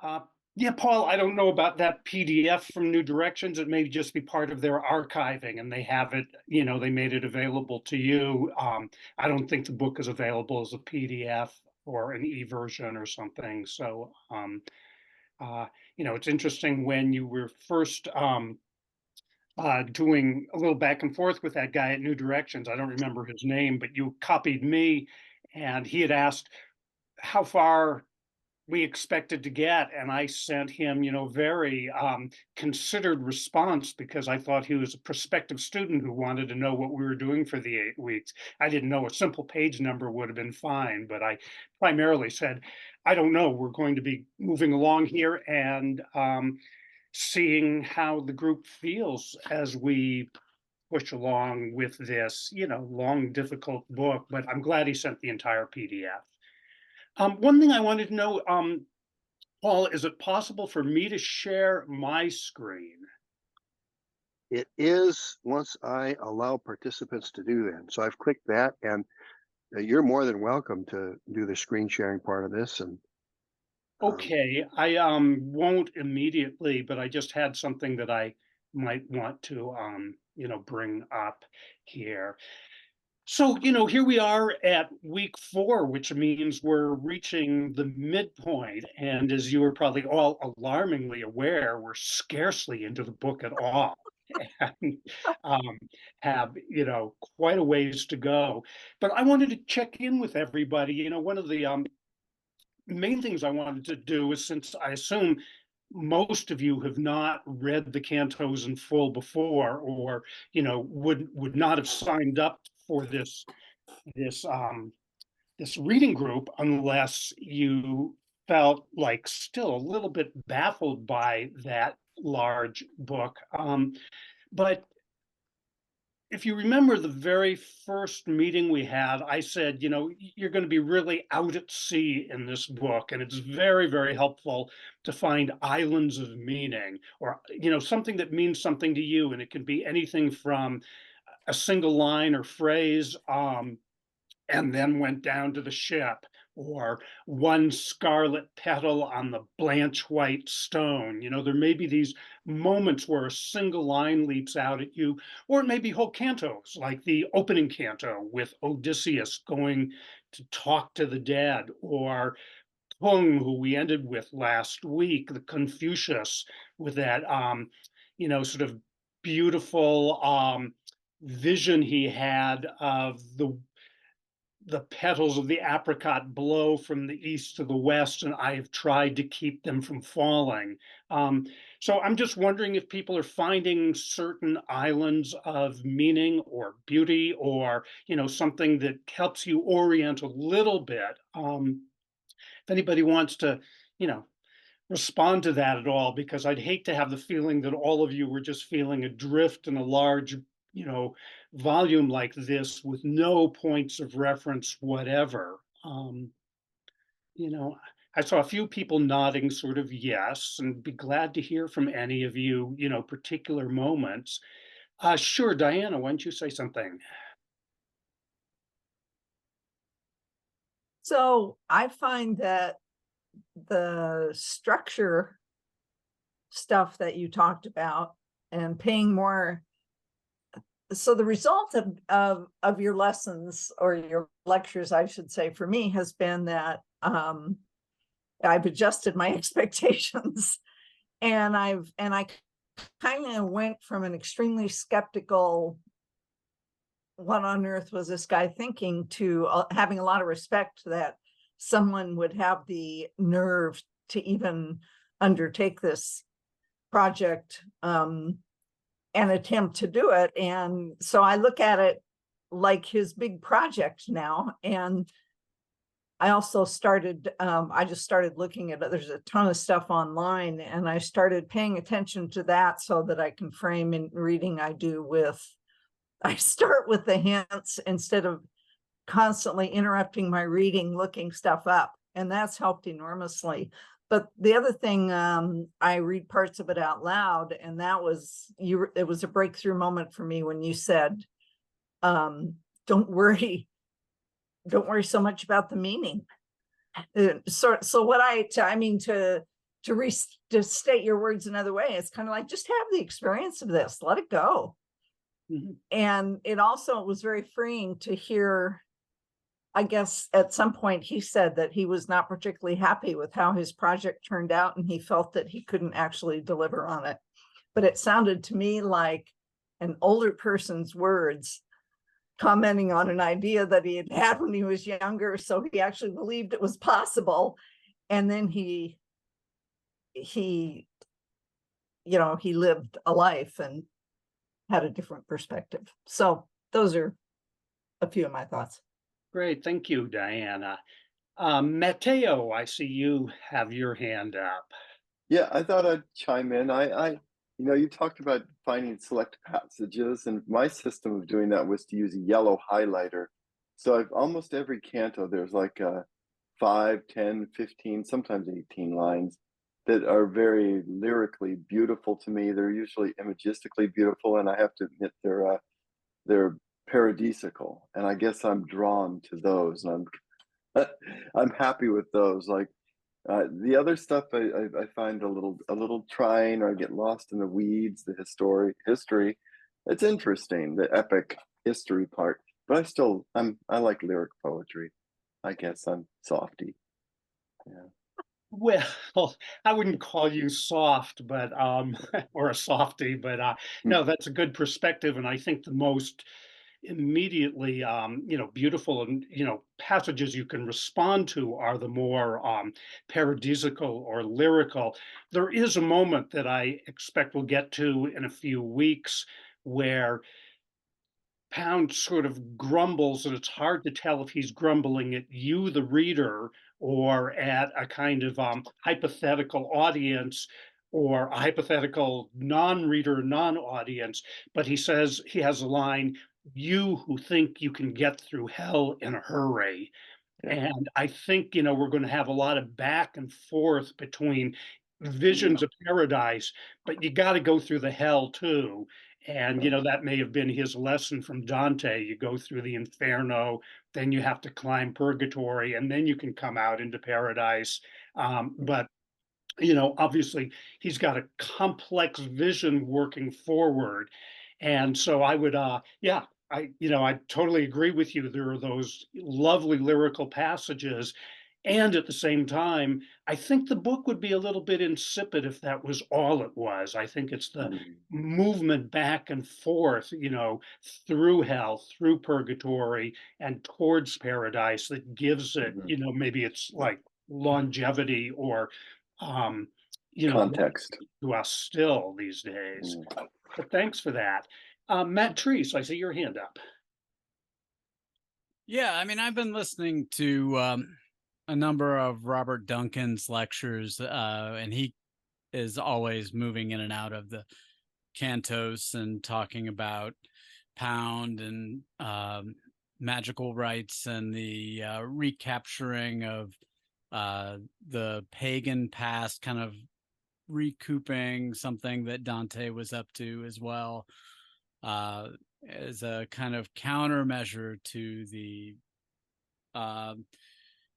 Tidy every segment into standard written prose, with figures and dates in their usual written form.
Uh, yeah, Paul, I don't know about that PDF from New Directions. It may just be part of their archiving and they have it, they made it available to you. I don't think the book is available as a PDF or an e-version or something. So, uh, it's interesting when you were first doing a little back and forth with that guy at New Directions. I don't remember his name, but you copied me and he had asked how far we expected to get, and I sent him, very considered response because I thought he was a prospective student who wanted to know what we were doing for the 8 weeks. I didn't know a simple page number would have been fine, but I primarily said, I don't know, we're going to be moving along here and seeing how the group feels as we push along with this, long, difficult book. But I'm glad he sent the entire PDF. One thing I wanted to know, Paul, is it possible for me to share my screen? It is, once I allow participants to do that. So I've clicked that, and you're more than welcome to do the screen sharing part of this. And Okay, I won't immediately, but I just had something that I might want to bring up here. So, here we are at week 4, which means we're reaching the midpoint. And as you are probably all alarmingly aware, we're scarcely into the book at all. And have, quite a ways to go. But I wanted to check in with everybody. One of the main things I wanted to do is, since I assume most of you have not read the cantos in full before, or would not have signed up for this this reading group unless you felt like still a little bit baffled by that large book. But if you remember the very first meeting we had, I said, you're going to be really out at sea in this book, and it's very, very helpful to find islands of meaning, or something that means something to you, and it can be anything from a single line or phrase, and then went down to the ship, or one scarlet petal on the blanch white stone. There may be these moments where a single line leaps out at you, or it may be whole cantos, like the opening canto with Odysseus going to talk to the dead, or Kung, who we ended with last week, the Confucius, with that, sort of beautiful vision he had of the petals of the apricot blow from the east to the west, and I have tried to keep them from falling. So I'm just wondering if people are finding certain islands of meaning or beauty, or something that helps you orient a little bit. If anybody wants to, you know, respond to that at all, because I'd hate to have the feeling that all of you were just feeling adrift in a large, volume like this with no points of reference whatever. You know, I saw a few people nodding sort of yes, and be glad to hear from any of you, particular moments. Sure, Diana, why don't you say something? So I find that the structure stuff that you talked about and paying more, so the result of your lessons, or your lectures, I should say, for me, has been that I've adjusted my expectations, and I kind of went from an extremely skeptical, what on earth was this guy thinking, to having a lot of respect that someone would have the nerve to even undertake this project and attempt to do it. And so I look at it like his big project now. And I also started, I just started looking at it. There's a ton of stuff online, and I started paying attention to that so that I can frame in reading I start with the hints instead of constantly interrupting my reading, looking stuff up. And that's helped enormously. But the other thing, I read parts of it out loud, and it was a breakthrough moment for me when you said, don't worry so much about the meaning. So what to to state your words another way, it's kind of like, just have the experience of this, let it go. Mhm. And it also was very freeing to hear, I guess at some point he said that he was not particularly happy with how his project turned out, and he felt that he couldn't actually deliver on it. But it sounded to me like an older person's words commenting on an idea that he had had when he was younger. So he actually believed it was possible. And then he lived a life and had a different perspective. So those are a few of my thoughts. Great, thank you, Diana. Matteo, I see you have your hand up. Yeah, I thought I'd chime in. You talked about finding select passages, and my system of doing that was to use a yellow highlighter. So I've almost every canto, there's like 5, 10, 15, sometimes 18 lines that are very lyrically beautiful to me. They're usually imagistically beautiful, and I have to admit they're paradisical, and I guess I'm drawn to those, and I'm happy with those. Like the other stuff I find a little trying, or I get lost in the weeds, the history. It's interesting, the epic history part, but I like lyric poetry. I guess I'm softy. Yeah. Well, I wouldn't call you soft, but or a softy, but no, that's a good perspective, and I think the most immediately beautiful and passages you can respond to are the more paradisical or lyrical. There is a moment that I expect we'll get to in a few weeks where Pound sort of grumbles, and it's hard to tell if he's grumbling at you, the reader, or at a kind of hypothetical audience or a hypothetical non-reader, non-audience. But he says, he has a line, "You who think you can get through hell in a hurry." Yeah. And I think, we're going to have a lot of back and forth between visions of paradise, but you got to go through the hell too. And, that may have been his lesson from Dante. You go through the inferno, then you have to climb purgatory, and then you can come out into paradise. But obviously he's got a complex vision working forward. And so I would, yeah, I totally agree with you. There are those lovely lyrical passages. And at the same time, I think the book would be a little bit insipid if that was all it was. I think it's the Mm. movement back and forth, through hell, through purgatory, and towards paradise that gives it, Mhm. maybe it's like longevity or um, Context. to us still these days. Mm. But thanks for that. Matt Treese, I see your hand up. Yeah, I mean, I've been listening to a number of Robert Duncan's lectures, and he is always moving in and out of the Cantos and talking about Pound and magical rites and the recapturing of the pagan past, kind of recouping something that Dante was up to as well, as a kind of countermeasure to the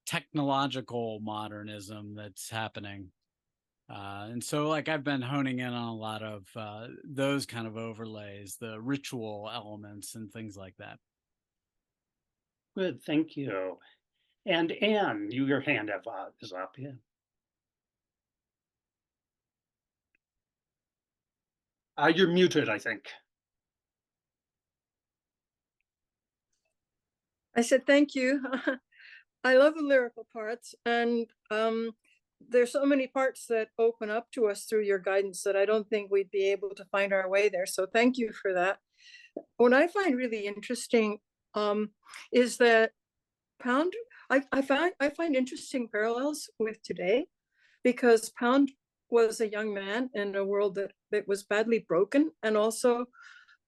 technological modernism that's happening. And so, like, I've been honing in on a lot of those kind of overlays, the ritual elements and things like that. Good, thank you. And Anne, your hand is up, yeah. You're muted, I think. I said, thank you. I love the lyrical parts, and there's so many parts that open up to us through your guidance that I don't think we'd be able to find our way there. So thank you for that. What I find really interesting is that Pound, I find interesting parallels with today, because Pound was a young man in a world that was badly broken and also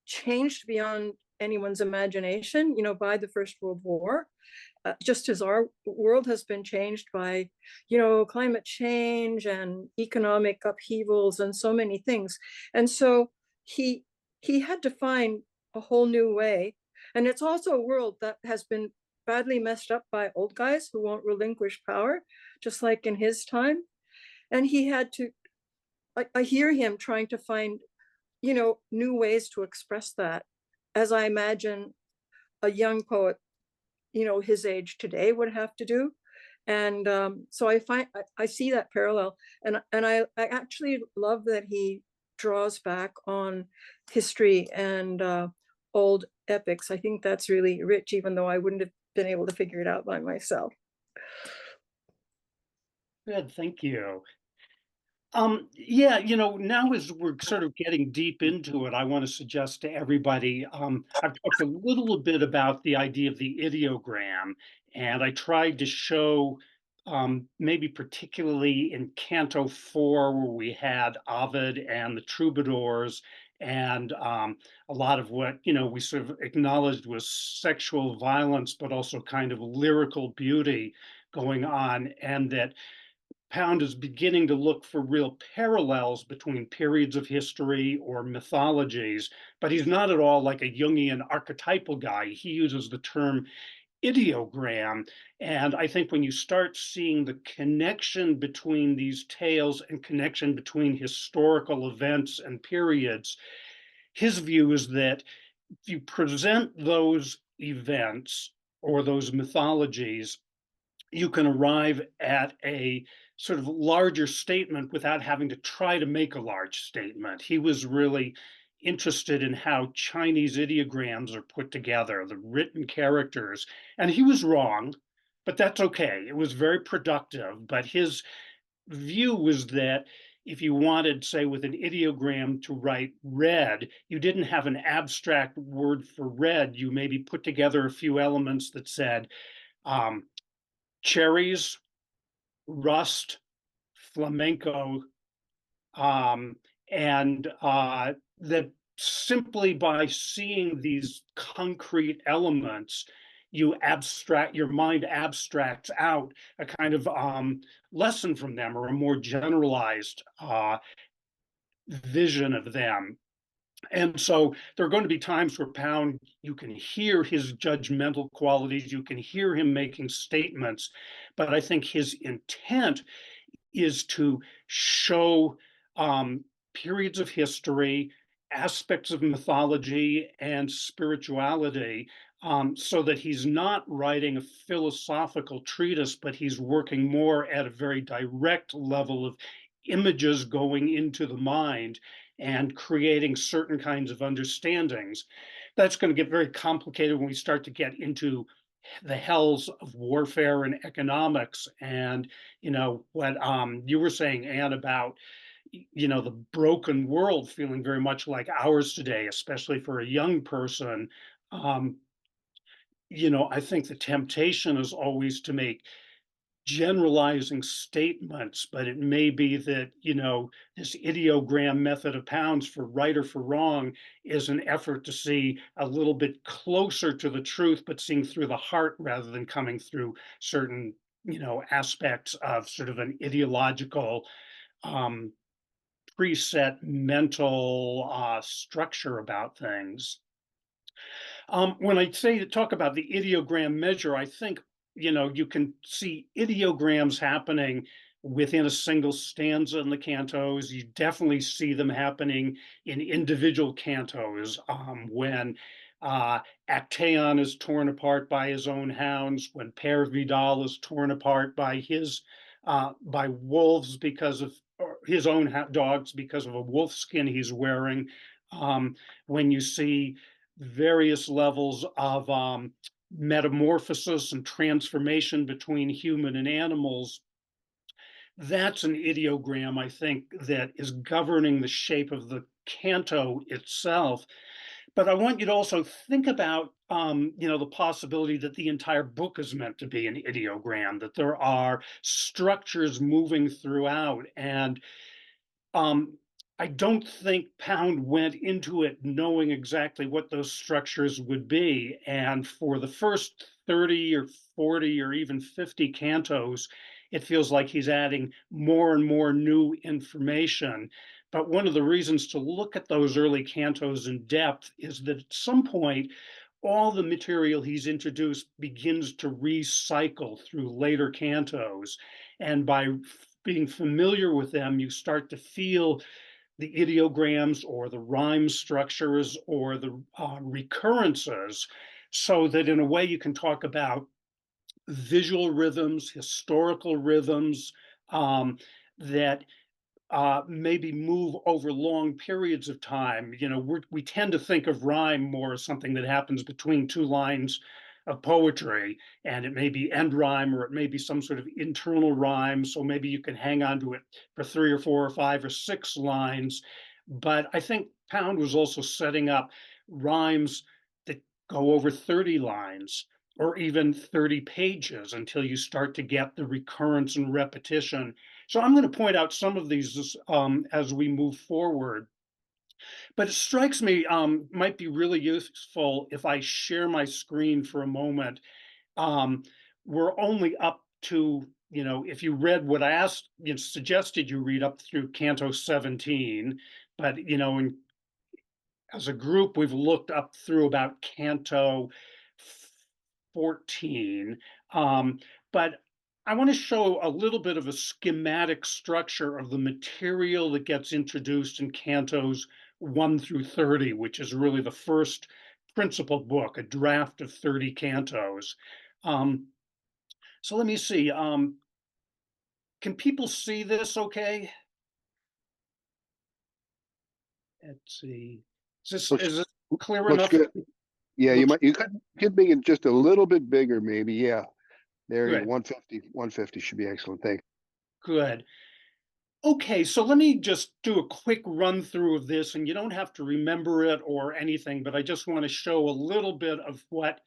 changed beyond anyone's imagination, by the First World War. Just as our world has been changed by, climate change and economic upheavals and so many things. And so he had to find a whole new way. And it's also a world that has been badly messed up by old guys who won't relinquish power, just like in his time. And he had to, I hear him trying to find, new ways to express that, as I imagine a young poet, his age today would have to do. And so I see that parallel, and I actually love that he draws back on history and old epics. I think that's really rich, even though I wouldn't have been able to figure it out by myself. Good, thank you. Yeah, now as we're sort of getting deep into it, I want to suggest to everybody, I've talked a little bit about the idea of the ideogram, and I tried to show, maybe particularly in Canto 4, where we had Ovid and the troubadours, and a lot of what, we sort of acknowledged was sexual violence, but also kind of lyrical beauty going on, and that Pound is beginning to look for real parallels between periods of history or mythologies, but he's not at all like a Jungian archetypal guy. He uses the term ideogram. And I think when you start seeing the connection between these tales and connection between historical events and periods, his view is that if you present those events or those mythologies, you can arrive at a sort of larger statement without having to try to make a large statement. He was really interested in how Chinese ideograms are put together, the written characters, and he was wrong, but that's okay. It was very productive, but his view was that if you wanted, say, with an ideogram to write red, you didn't have an abstract word for red. You maybe put together a few elements that said, um, cherries, rust, flamenco, um, and that simply by seeing these concrete elements, your mind abstracts out a kind of lesson from them or a more generalized vision of them. And so there are going to be times where Pound, you can hear his judgmental qualities, you can hear him making statements, but I think his intent is to show periods of history, aspects of mythology and spirituality, so that he's not writing a philosophical treatise, but he's working more at a very direct level of images going into the mind and creating certain kinds of understandings. That's going to get very complicated when we start to get into the hells of warfare and economics. And what you were saying, Anne, about the broken world feeling very much like ours today, especially for a young person. um, I think the temptation is always to make generalizing statements, but it may be that, this ideogram method of Pounds for right or for wrong is an effort to see a little bit closer to the truth, but seeing through the heart rather than coming through certain, aspects of sort of an ideological, um, preset mental structure about things. When I say to talk about the ideogram measure, I think, you can see ideograms happening within a single stanza in the cantos. You definitely see them happening in individual cantos, when Actaeon is torn apart by his own hounds, when Pere Vidal is torn apart by by wolves because of or his own dogs because of a wolf skin he's wearing. When you see various levels of metamorphosis and transformation between human and animals, that's an ideogram, I think, that is governing the shape of the canto itself. But I want you to also think about, the possibility that the entire book is meant to be an ideogram, that there are structures moving throughout. And um, I don't think Pound went into it knowing exactly what those structures would be. And for the first 30 or 40 or even 50 cantos, it feels like he's adding more and more new information. But one of the reasons to look at those early cantos in depth is that at some point, all the material he's introduced begins to recycle through later cantos. And by being familiar with them, you start to feel the ideograms or the rhyme structures or the recurrences, so that in a way you can talk about visual rhythms, historical rhythms, that maybe move over long periods of time. You know, we tend to think of rhyme more as something that happens between two lines of poetry, and it may be end rhyme or it may be some sort of internal rhyme. So maybe you can hang on to it for 3 or 4 or 5 or 6 lines. But I think Pound was also setting up rhymes that go over 30 lines or even 30 pages until you start to get the recurrence and repetition. So I'm going to point out some of these as we move forward. But it strikes me might be really useful if I share my screen for a moment. Um, we're only up to, you know, if you read what I asked, you know, suggested you read up through Canto 17, but, you know, as a group, we've looked up through about Canto 14. But I want to show a little bit of a schematic structure of the material that gets introduced in Cantos 1 through 30, which is really the first principal book, a draft of 30 cantos. So let me see. Can people see this okay? Let's see. Looks, Is this clear looks enough? good. Yeah, Looks you could make it just a little bit bigger, maybe. Yeah. There you go. good. 150 should be excellent. Thanks. Good. Okay, so let me just do a quick run through of this, and you don't have to remember it or anything, but I just want to show a little bit of what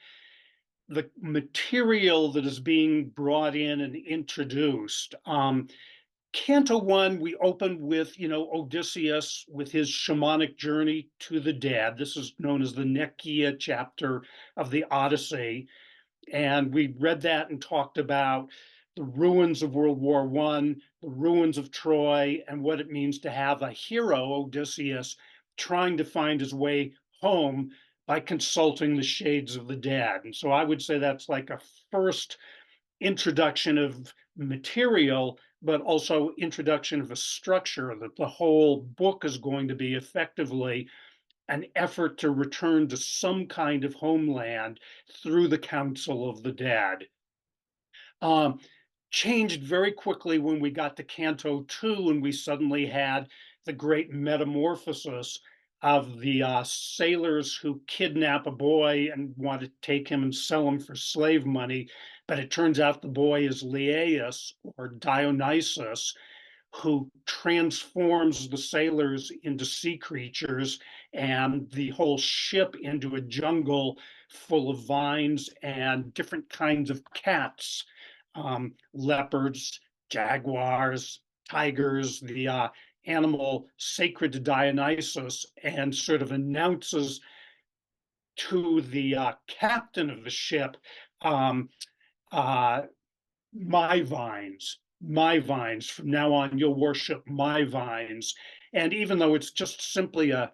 the material that is being brought in and introduced. Canto 1, we opened with, you know, Odysseus with his shamanic journey to the dead. This is known as the Nekia chapter of the Odyssey. And we read that and talked about the ruins of World War I, the ruins of Troy, and what it means to have a hero, Odysseus, trying to find his way home by consulting the shades of the dead. And so I would say that's like a first introduction of material, but also introduction of a structure that the whole book is going to be effectively an effort to return to some kind of homeland through the Council of the Dead. Um, Changed very quickly when we got to Canto 2 and we suddenly had the great metamorphosis of the sailors who kidnap a boy and want to take him and sell him for slave money. But it turns out the boy is Laius or Dionysus, who transforms the sailors into sea creatures and the whole ship into a jungle full of vines and different kinds of cats, leopards, jaguars, tigers, the animal sacred to Dionysus, and sort of announces to the captain of the ship, um, uh, my vines, my vines. From now on, you'll worship my vines. And even though it's just simply a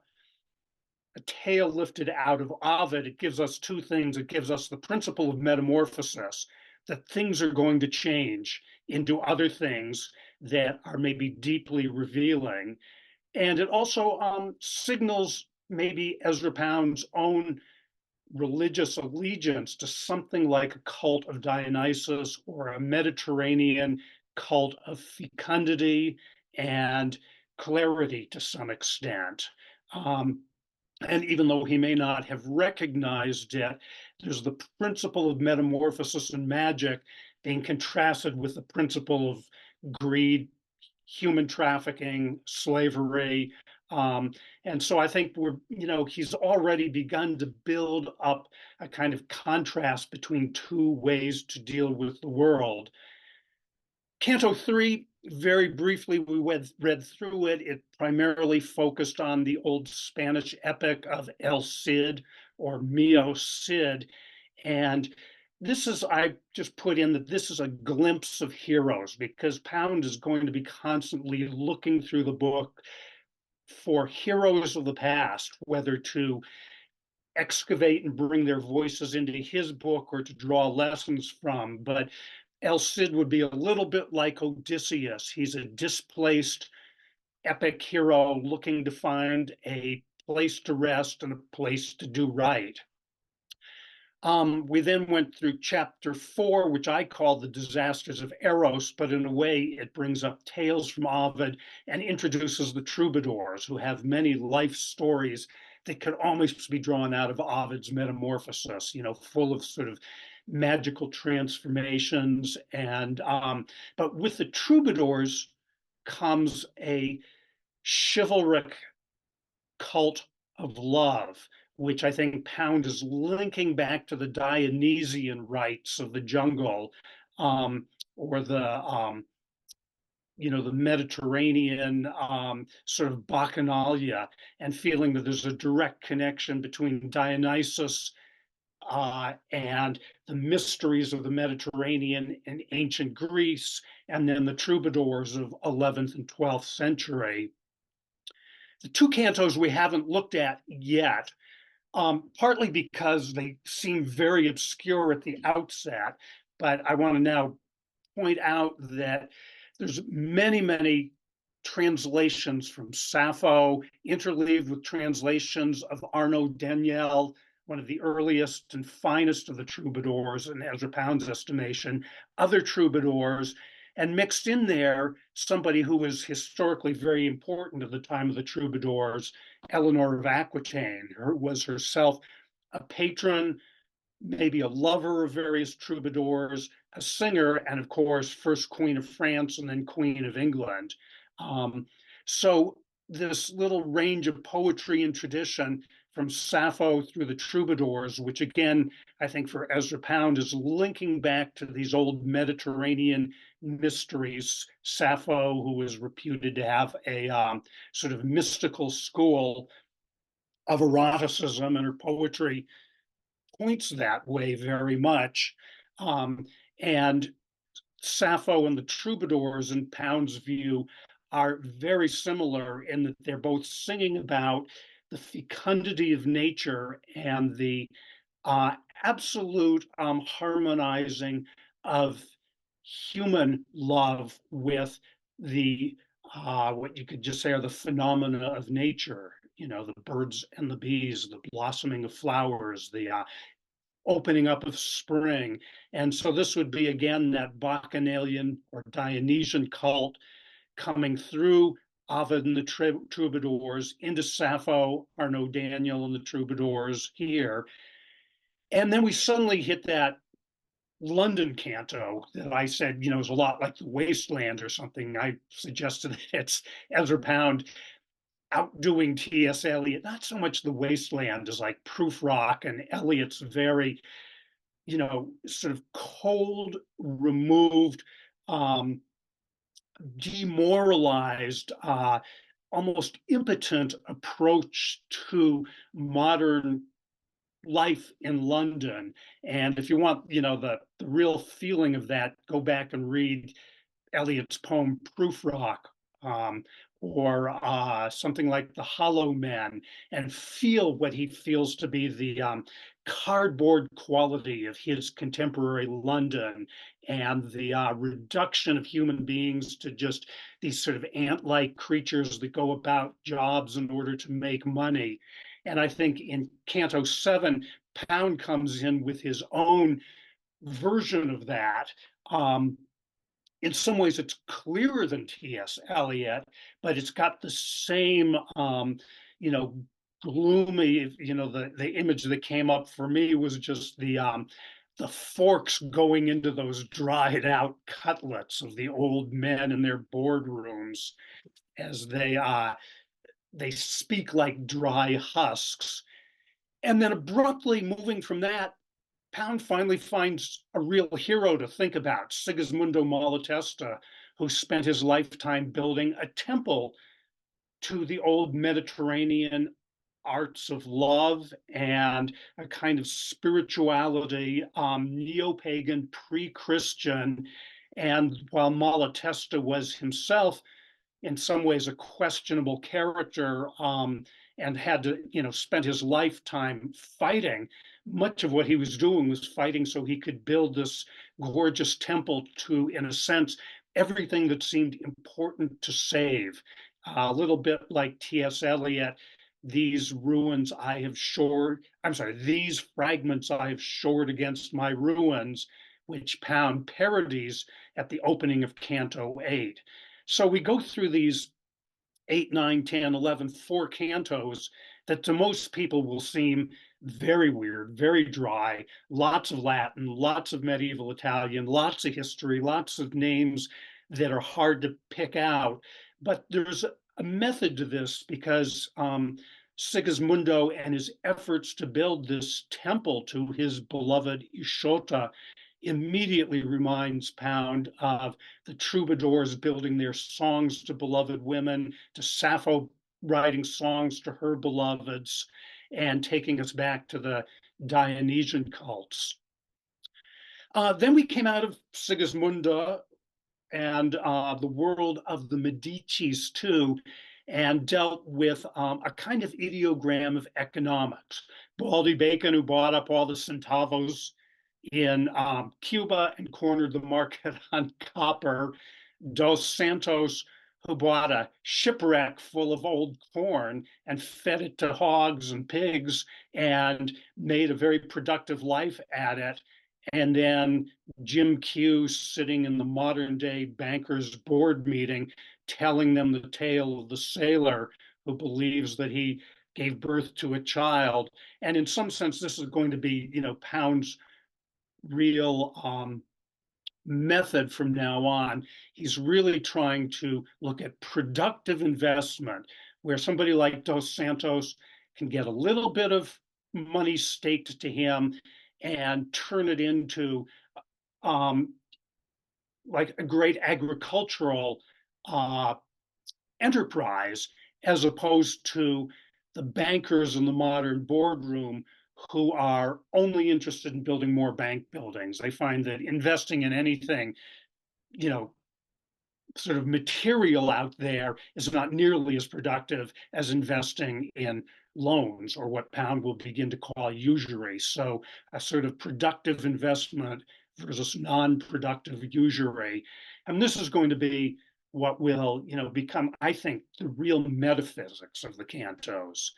tale lifted out of Ovid, it gives us two things. It gives us the principle of metamorphosis, that things are going to change into other things that are maybe deeply revealing. And it also signals maybe Ezra Pound's own religious allegiance to something like a cult of Dionysus or a Mediterranean cult of fecundity and clarity to some extent. And even though he may not have recognized it, there's the principle of metamorphosis and magic being contrasted with the principle of greed, human trafficking, slavery. And so I think he's already begun to build up a kind of contrast between two ways to deal with the world. Canto 3, very briefly, we read through it. It primarily focused on the old Spanish epic of El Cid or Mio Cid. And I just put in that this is a glimpse of heroes, because Pound is going to be constantly looking through the book for heroes of the past, whether to excavate and bring their voices into his book or to draw lessons from. But El Cid would be a little bit like Odysseus. He's a displaced epic hero looking to find a place to rest and a place to do right. We then went through chapter 4, which I call the disasters of Eros, but in a way it brings up tales from Ovid and introduces the troubadours, who have many life stories that could almost be drawn out of Ovid's Metamorphosis, full of sort of magical transformations. And but with the troubadours comes a chivalric cult of love, which I think Pound is linking back to the Dionysian rites of the jungle, or the Mediterranean sort of bacchanalia, and feeling that there's a direct connection between Dionysus and the mysteries of the Mediterranean in ancient Greece, and then the troubadours of 11th and 12th century. The two cantos we haven't looked at yet, partly because they seem very obscure at the outset, but I want to now point out that there's many, many translations from Sappho, interleaved with translations of Arnaud Daniel, one of the earliest and finest of the troubadours in Ezra Pound's estimation, other troubadours, and mixed in there somebody who was historically very important at the time of the troubadours, Eleanor of Aquitaine, who was herself a patron, maybe a lover of various troubadours, a singer, and of course, first Queen of France and then Queen of England. So this little range of poetry and tradition from Sappho through the troubadours, which again, I think for Ezra Pound is linking back to these old Mediterranean mysteries. Sappho, who is reputed to have a sort of mystical school of eroticism, and her poetry points that way very much. And Sappho and the troubadours, in Pound's view, are very similar in that they're both singing about the fecundity of nature and the absolute harmonizing of human love with the what you could just say are the phenomena of nature. The birds and the bees, the blossoming of flowers, the opening up of spring. And so this would be again that Bacchanalian or Dionysian cult coming through Ovid and the troubadours into Sappho, Arnaud Daniel and the troubadours here. And then we suddenly hit that London canto that I said, is a lot like the Wasteland or something. I suggested that it's Ezra Pound outdoing T.S. Eliot, not so much the Wasteland as like proof rock and Eliot's very, sort of cold, removed, demoralized, almost impotent approach to modern life in London. And if you want, the real feeling of that, go back and read Eliot's poem Proof Rock, or something like The Hollow Men, and feel what he feels to be the cardboard quality of his contemporary London, and the reduction of human beings to just these sort of ant-like creatures that go about jobs in order to make money. And I think in Canto 7, Pound comes in with his own version of that. In some ways, it's clearer than T.S. Eliot, but it's got the same, gloomy. The image that came up for me was just the forks going into those dried out cutlets of the old men in their boardrooms as they speak like dry husks. And then abruptly moving from that, Pound finally finds a real hero to think about, Sigismundo Malatesta, who spent his lifetime building a temple to the old Mediterranean arts of love and a kind of spirituality, neo-pagan, pre-Christian. And while Malatesta was himself in some ways a questionable character, and had to, spend his lifetime fighting. Much of what he was doing was fighting so he could build this gorgeous temple to, in a sense, everything that seemed important to save. A little bit like T.S. Eliot, these ruins I have shored, I'm sorry, these fragments I have shored against my ruins, which Pound parodies at the opening of Canto 8. So we go through these 8, 9, 10, 11, 4 cantos that to most people will seem very weird, very dry, lots of Latin, lots of medieval Italian, lots of history, lots of names that are hard to pick out. But there's a method to this because Sigismundo and his efforts to build this temple to his beloved Ishota immediately reminds Pound of the troubadours building their songs to beloved women, to Sappho writing songs to her beloveds, and taking us back to the Dionysian cults. Then we came out of Sigismunda and the world of the Medicis too, and dealt with a kind of ideogram of economics. Baldy Bacon, who bought up all the centavos in Cuba and cornered the market on copper. Dos Santos, who bought a shipwreck full of old corn and fed it to hogs and pigs and made a very productive life at it. And then Jim Q sitting in the modern day bankers board meeting, telling them the tale of the sailor who believes that he gave birth to a child. And in some sense, this is going to be, Pound's real method from now on. He's really trying to look at productive investment, where somebody like Dos Santos can get a little bit of money staked to him and turn it into like a great agricultural enterprise, as opposed to the bankers in the modern boardroom who are only interested in building more bank buildings. They find that investing in anything, you know, sort of material out there is not nearly as productive as investing in loans, or what Pound will begin to call usury. So a sort of productive investment versus non-productive usury. And this is going to be what will, become, I think, the real metaphysics of the cantos.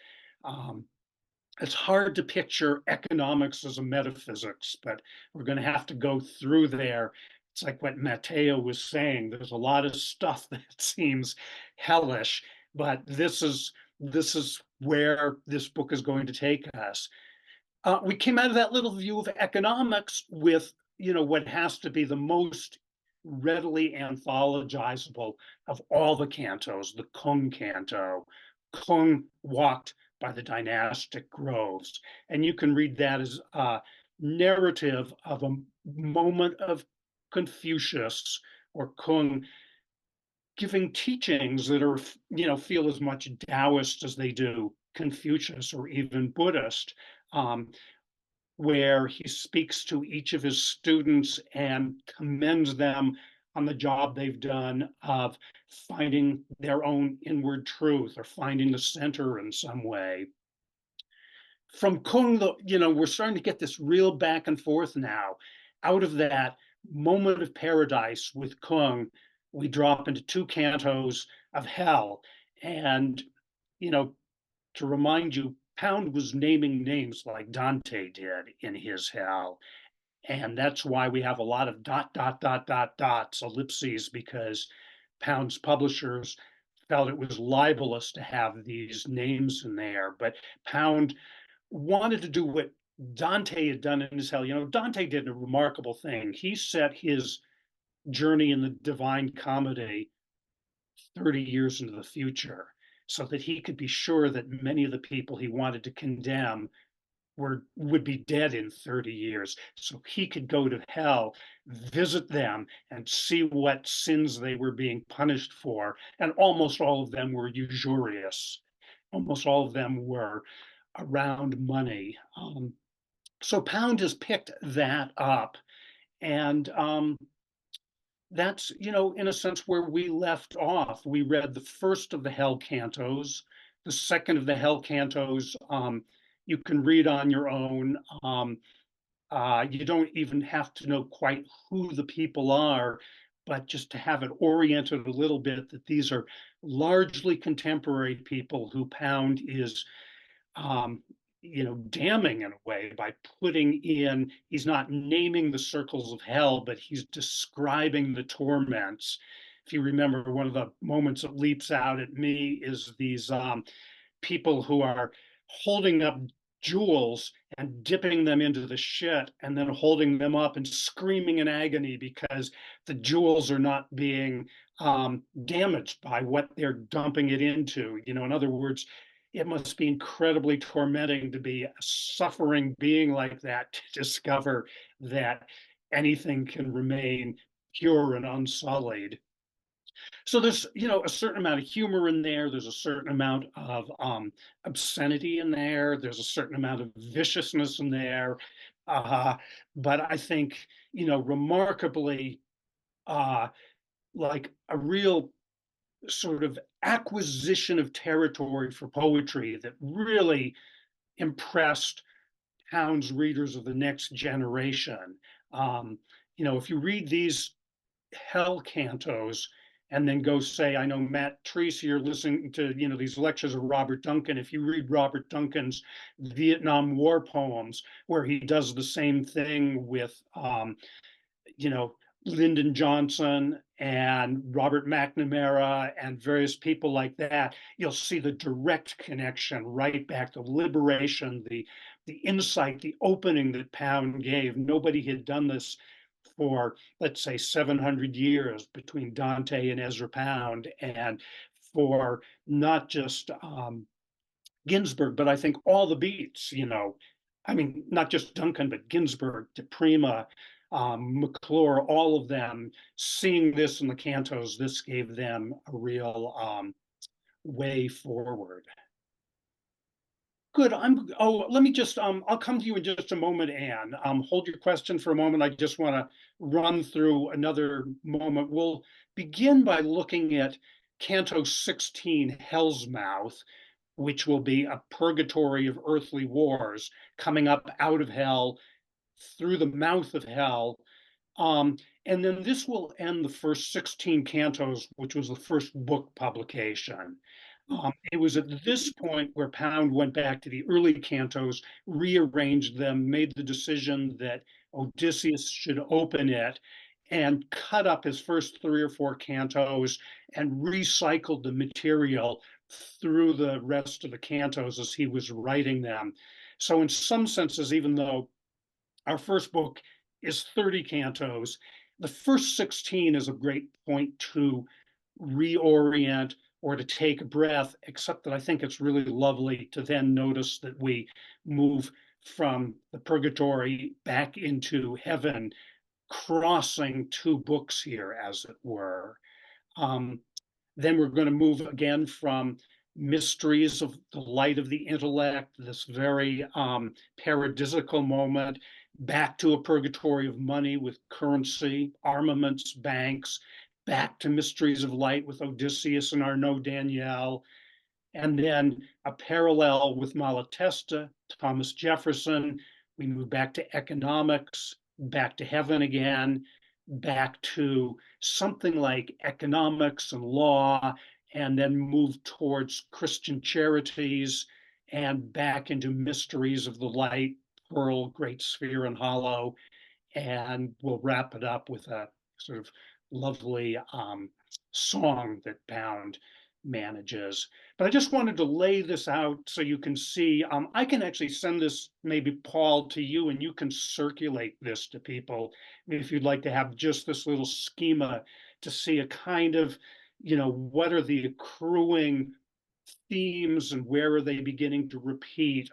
Um, it's hard to picture economics as a metaphysics, but we're going to have to go through there. It's like what Matteo was saying. There's a lot of stuff that seems hellish, but this is where this book is going to take us. We came out of that little view of economics with, what has to be the most readily anthologizable of all the cantos, the Kung canto. Kung walked by the dynastic groves. And you can read that as a narrative of a moment of Confucius or Kung giving teachings that are, feel as much Taoist as they do Confucius or even Buddhist, where he speaks to each of his students and commends them on the job they've done of finding their own inward truth or finding the center in some way. From Kung, we're starting to get this real back and forth now. Out of that moment of paradise with Kung, we drop into 2 cantos of hell. And, to remind you, Pound was naming names like Dante did in his hell. And that's why we have a lot of dot, dot, dot, dot, dots, ellipses, because Pound's publishers felt it was libelous to have these names in there. But Pound wanted to do what Dante had done in his hell. Dante did a remarkable thing. He set his journey in the Divine Comedy 30 years into the future so that he could be sure that many of the people he wanted to condemn would be dead in 30 years, so he could go to hell, visit them, and see what sins they were being punished for. And almost all of them were usurious. Almost all of them were around money. So Pound has picked that up, and that's, in a sense, where we left off. We read the first of the Hell cantos, the second of the Hell Cantos. You can read on your own. You don't even have to know quite who the people are, but just to have it oriented a little bit that these are largely contemporary people who Pound is um, damning in a way by putting in, he's not naming the circles of hell, but he's describing the torments. If you remember, one of the moments that leaps out at me is these people who are holding up jewels and dipping them into the shit and then holding them up and screaming in agony because the jewels are not being damaged by what they're dumping it into. In other words, it must be incredibly tormenting to be a suffering being like that, to discover that anything can remain pure and unsullied. So there's, a certain amount of humor in there. There's a certain amount of obscenity in there. There's a certain amount of viciousness in there. Uh, but I think, remarkably, uh, like a real sort of acquisition of territory for poetry that really impressed Pound's readers of the next generation. If you read these Hell Cantos and then go say, I know Matt Tracy, you're listening to, these lectures of Robert Duncan. If you read Robert Duncan's Vietnam War poems, where he does the same thing with, Lyndon Johnson and Robert McNamara and various people like that, you'll see the direct connection right back to liberation, the insight, the opening that Pound gave. Nobody had done this for, let's say, 700 years between Dante and Ezra Pound, and for not just Ginsberg, but I think all the beats, I mean, not just Duncan, but Ginsberg, DePrima, McClure, all of them, seeing this in the cantos, this gave them a real way forward. Good. Let me just, I'll come to you in just a moment, Anne. Hold your question for a moment. I just want to run through another moment. We'll begin by looking at Canto 16, Hell's Mouth, which will be a purgatory of earthly wars coming up out of hell through the mouth of hell. And then this will end the first 16 cantos, which was the first book publication. It was at this point where Pound went back to the early cantos, rearranged them, made the decision that Odysseus should open it, and cut up his first 3 or 4 cantos and recycled the material through the rest of the cantos as he was writing them. So in some senses, even though our first book is 30 cantos, the first 16 is a great point to reorient or to take a breath, except that I think it's really lovely to then notice that we move from the purgatory back into heaven, crossing 2 books here, as it were. Then we're going to move again from mysteries of the light of the intellect, this very paradisical moment, back to a purgatory of money with currency, armaments, banks, back to mysteries of light with Odysseus and Arnaud Daniel, and then a parallel with Malatesta, Thomas Jefferson. We move back to economics, back to heaven again, back to something like economics and law, and then move towards Christian charities and back into mysteries of the light, pearl, great sphere, and hollow. And we'll wrap it up with a sort of lovely song that Pound manages. But I just wanted to lay this out so you can see. I can actually send this, maybe Paul, to you, and you can circulate this to people if you'd like to have just this little schema to see a kind of, what are the accruing themes and where are they beginning to repeat.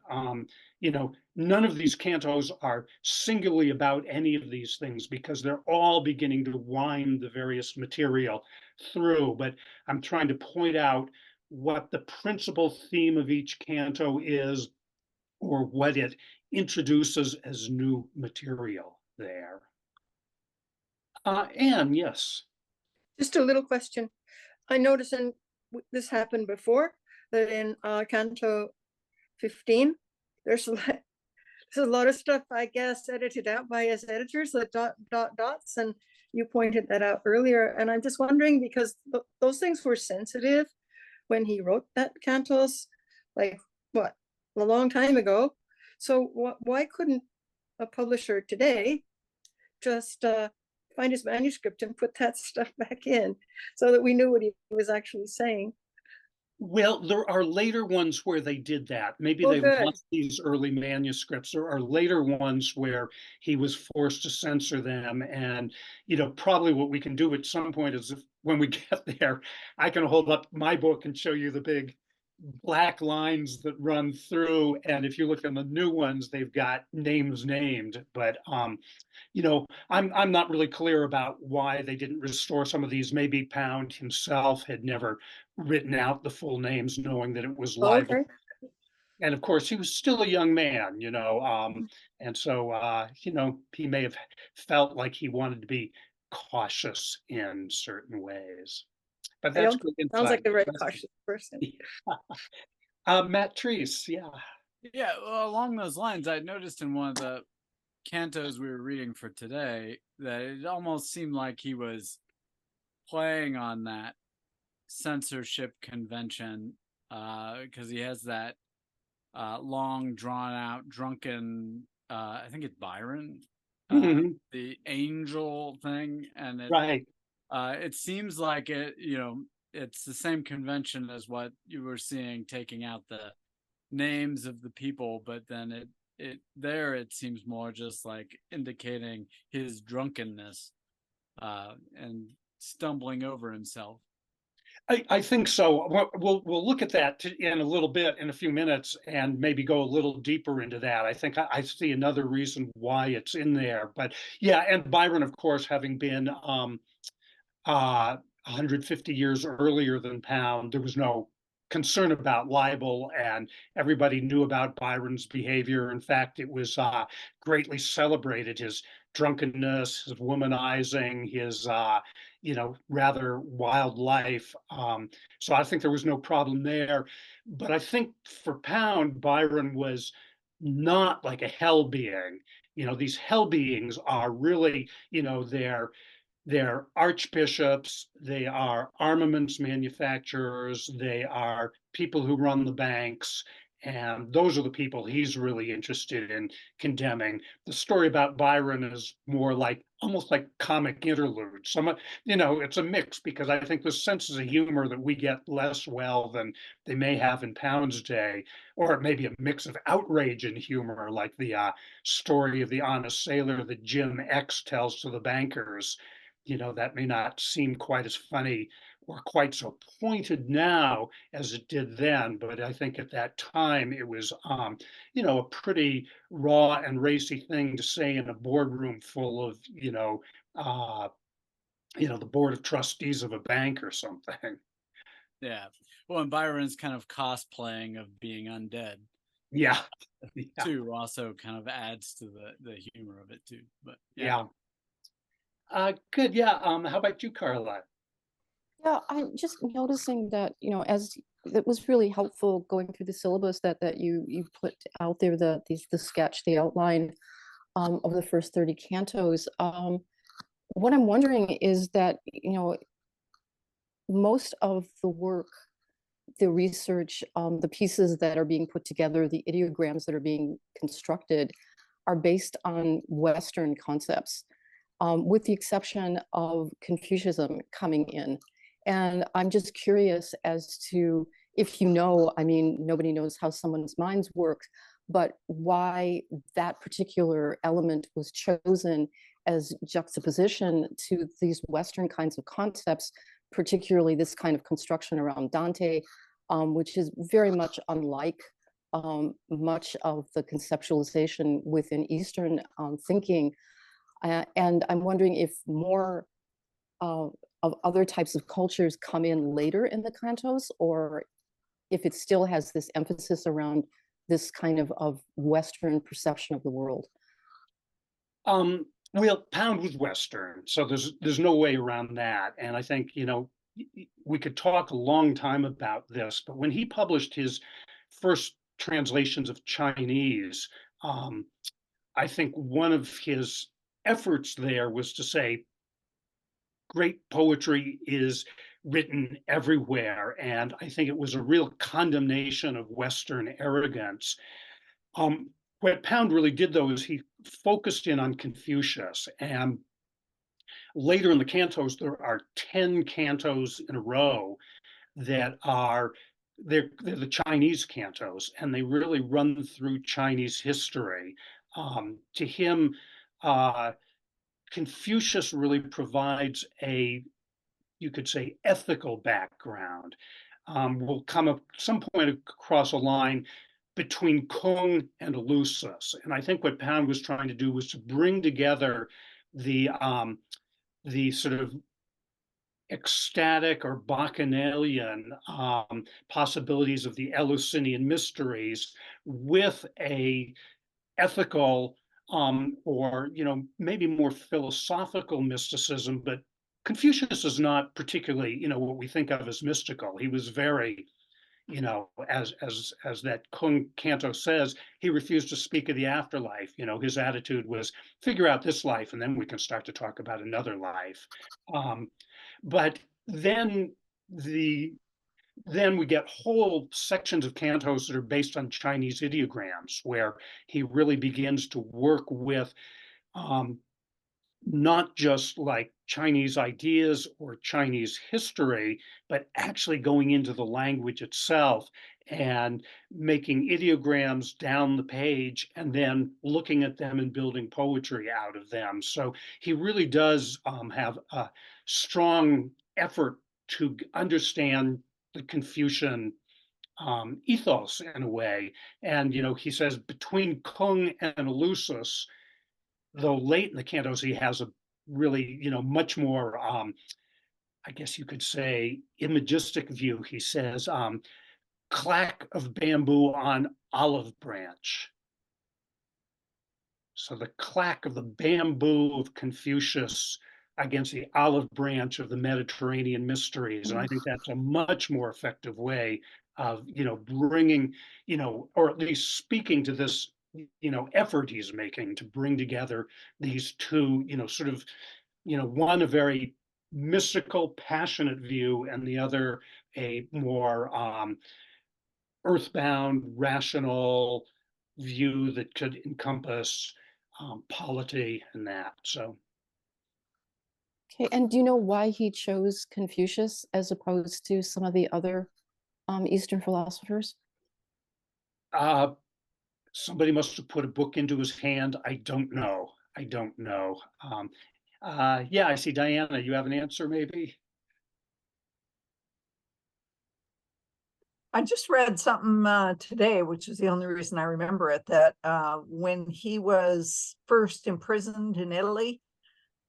None of these cantos are singularly about any of these things because they're all beginning to wind the various material through, but I'm trying to point out what the principal theme of each canto is or what it introduces as new material there. Anne, yes. Just a little question. I noticed, and this happened before, that in Canto 15, there's a lot of stuff, I guess, edited out by his editors, like dots, and you pointed that out earlier. And I'm just wondering, because those things were sensitive when he wrote that Cantos, like what, a long time ago. So why couldn't a publisher today just find his manuscript and put that stuff back in so that we knew what he was actually saying? Well, there are later ones where they did that. Maybe Oh, they good. lost these early manuscripts. There are later ones where he was forced to censor them. And, probably what we can do at some point is when we get there, I can hold up my book and show you the big black lines that run through. And if you look in the new ones, they've got names named. But I'm not really clear about why they didn't restore some of these. Maybe Pound himself had never written out the full names, knowing that it was libel. Okay. And of course, he was still a young man, and so he may have felt like he wanted to be cautious in certain ways. But I that's don't, good sounds like insight. a very cautious person. Matt Treese, yeah. Yeah, well, along those lines, I noticed in one of the cantos we were reading for today that it almost seemed like he was playing on that censorship convention, because he has that long drawn out drunken, I think it's Byron, Mhm. the angel thing, and Right. it seems like it's the same convention as what you were seeing, taking out the names of the people, but then it seems more just like indicating his drunkenness and stumbling over himself. I think so. We'll look at that in a little bit, in a few minutes, and maybe go a little deeper into that. I think I see another reason why it's in there. But yeah, and Byron, of course, having been 150 years earlier than Pound, there was no concern about libel, and everybody knew about Byron's behavior. In fact, it was greatly celebrated, his drunkenness, his womanizing, his rather wild life. So I think there was no problem there. But I think for Pound, Byron was not like a hell being. These hell beings are really, they're archbishops, they are armaments manufacturers, they are people who run the banks, and those are the people he's really interested in condemning. The story about Byron is more like almost like comic interlude. It's a mix, because I think there's senses of humor that we get less well than they may have in Pound's day, or it may be a mix of outrage and humor, like the story of the honest sailor that Jim X tells to the bankers. That may not seem quite as funny or quite so pointed now as it did then, but I think at that time it was, a pretty raw and racy thing to say in a boardroom full of, the board of trustees of a bank or something. Yeah. Well, and Byron's kind of cosplaying of being undead Yeah, yeah, too also kind of adds to the humor of it too. But yeah. yeah. Good. Yeah. How about you, Carla? Yeah, I'm just noticing that, as it was really helpful going through the syllabus that you put out there, the sketch, the outline of the first 30 cantos. What I'm wondering is that, most of the work, the research, the pieces that are being put together, the ideograms that are being constructed are based on Western concepts, with the exception of Confucianism coming in. And I'm just curious as to if I mean, nobody knows how someone's minds work, but why that particular element was chosen as juxtaposition to these Western kinds of concepts, particularly this kind of construction around Dante, which is very much unlike much of the conceptualization within Eastern thinking. And I'm wondering if more of other types of cultures come in later in the cantos, or if it still has this emphasis around this kind of Western perception of the world. Well, Pound was Western, so there's no way around that. And I think, we could talk a long time about this, but when he published his first translations of Chinese, um, I think one of his efforts there was to say great poetry is written everywhere. And I think it was a real condemnation of Western arrogance. Um, what Pound really did, though, is he focused in on Confucius. And later in the cantos, there are 10 cantos in a row that are they're the Chinese cantos, and they really run through Chinese history. To him, Confucius really provides a, you could say, ethical background. We'll come up some point across a line between Kung and Eleusis, and I think what Pound was trying to do was to bring together the sort of ecstatic or bacchanalian possibilities of the Eleusinian mysteries with a ethical or maybe more philosophical mysticism. But Confucius is not particularly what we think of as mystical. He was very as that Kung Canto says, he refused to speak of the afterlife. His attitude was figure out this life and then we can start to talk about another life. But the then we get whole sections of cantos that are based on Chinese ideograms, where he really begins to work with not just like Chinese ideas or Chinese history, but actually going into the language itself and making ideograms down the page and then looking at them and building poetry out of them. So he really does have a strong effort to understand the Confucian ethos in a way. And, he says between Kung and Eleusis, though late in the cantos, he has a really, much more, I guess you could say, imagistic view. He says, clack of bamboo on olive branch. So the clack of the bamboo of Confucius against the olive branch of the Mediterranean mysteries. And I think that's a much more effective way of, bringing, or at least speaking to this, effort he's making to bring together these two, sort of, one a very mystical, passionate view, and the other a more earthbound, rational view that could encompass polity and that. So, Okay, and do you know why he chose Confucius as opposed to some of the other Eastern philosophers? uh, somebody must have put a book into his hand. I don't know. Yeah, I see Diana. You have an answer, maybe? I just read something today, which is the only reason I remember it, that when he was first imprisoned in Italy,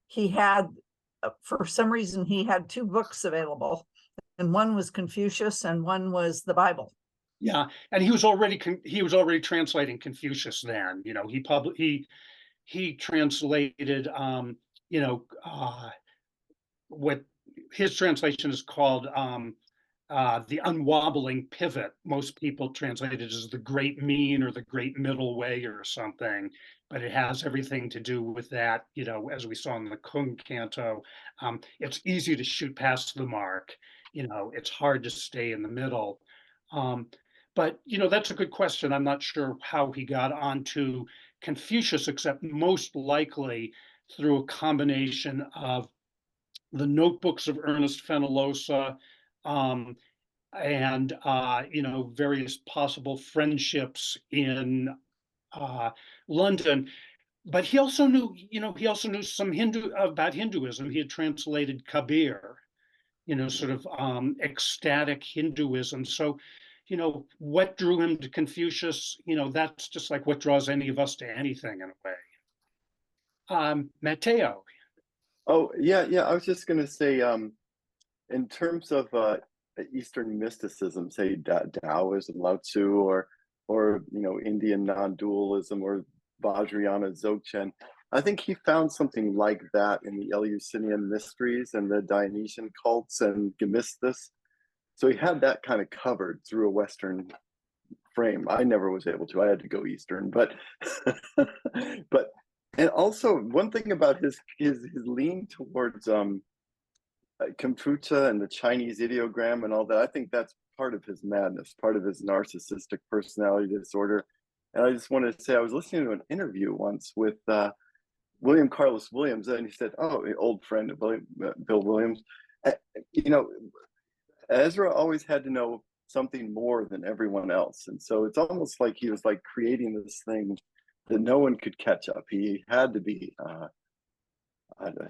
he had, for some reason, he had two books available, and one was Confucius and one was the Bible. Yeah, and he was already translating Confucius then. He translated what his translation is called the unwobbling pivot. Most people translate it as the great mean or the great middle way or something, but it has everything to do with that. As we saw in the Kung Canto, it's easy to shoot past the mark. It's hard to stay in the middle. But that's a good question. I'm not sure how he got onto Confucius, except most likely through a combination of the notebooks of Ernest Fenollosa, and various possible friendships in London. But he also knew some about Hinduism. He had translated Kabir, sort of ecstatic Hinduism. So, what drew him to Confucius? That's just like what draws any of us to anything in a way. Matteo. Oh, yeah, yeah. I was just going to say, in terms of Eastern mysticism, say Taoism, Lao Tzu, or Indian non-dualism, or Vajrayana, Dzogchen, I think he found something like that in the Eleusinian mysteries and the Dionysian cults and Gemistus. So he had that kind of covered through a Western frame. I never was able to. I had to go Eastern, but but and also one thing about his lean towards Confucia and the Chinese ideogram and all that, I think that's part of his madness, part of his narcissistic personality disorder. And I just wanted to say, I was listening to an interview once with William Carlos Williams, and he said, "Oh, an old friend of Bill Williams, uh, you know, Ezra always had to know something more than everyone else, and so it's almost like he was like creating this thing that no one could catch up. He had to be."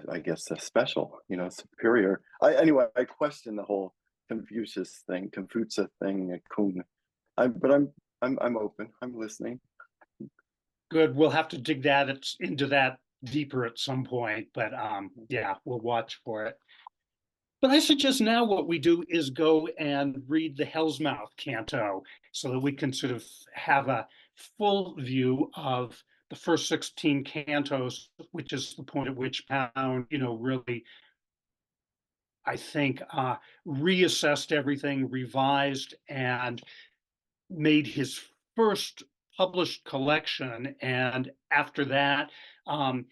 I guess special, superior. Anyway, I question the whole Confucius thing, Kung. I'm open. I'm listening. Good. We'll have to dig into that deeper at some point, but yeah, we'll watch for it. But I suggest now what we do is go and read the Hell's Mouth canto so that we can sort of have a full view of the first 16 cantos, which is the point at which Pound, really, I think, reassessed everything, revised, and made his first published collection. And after that, I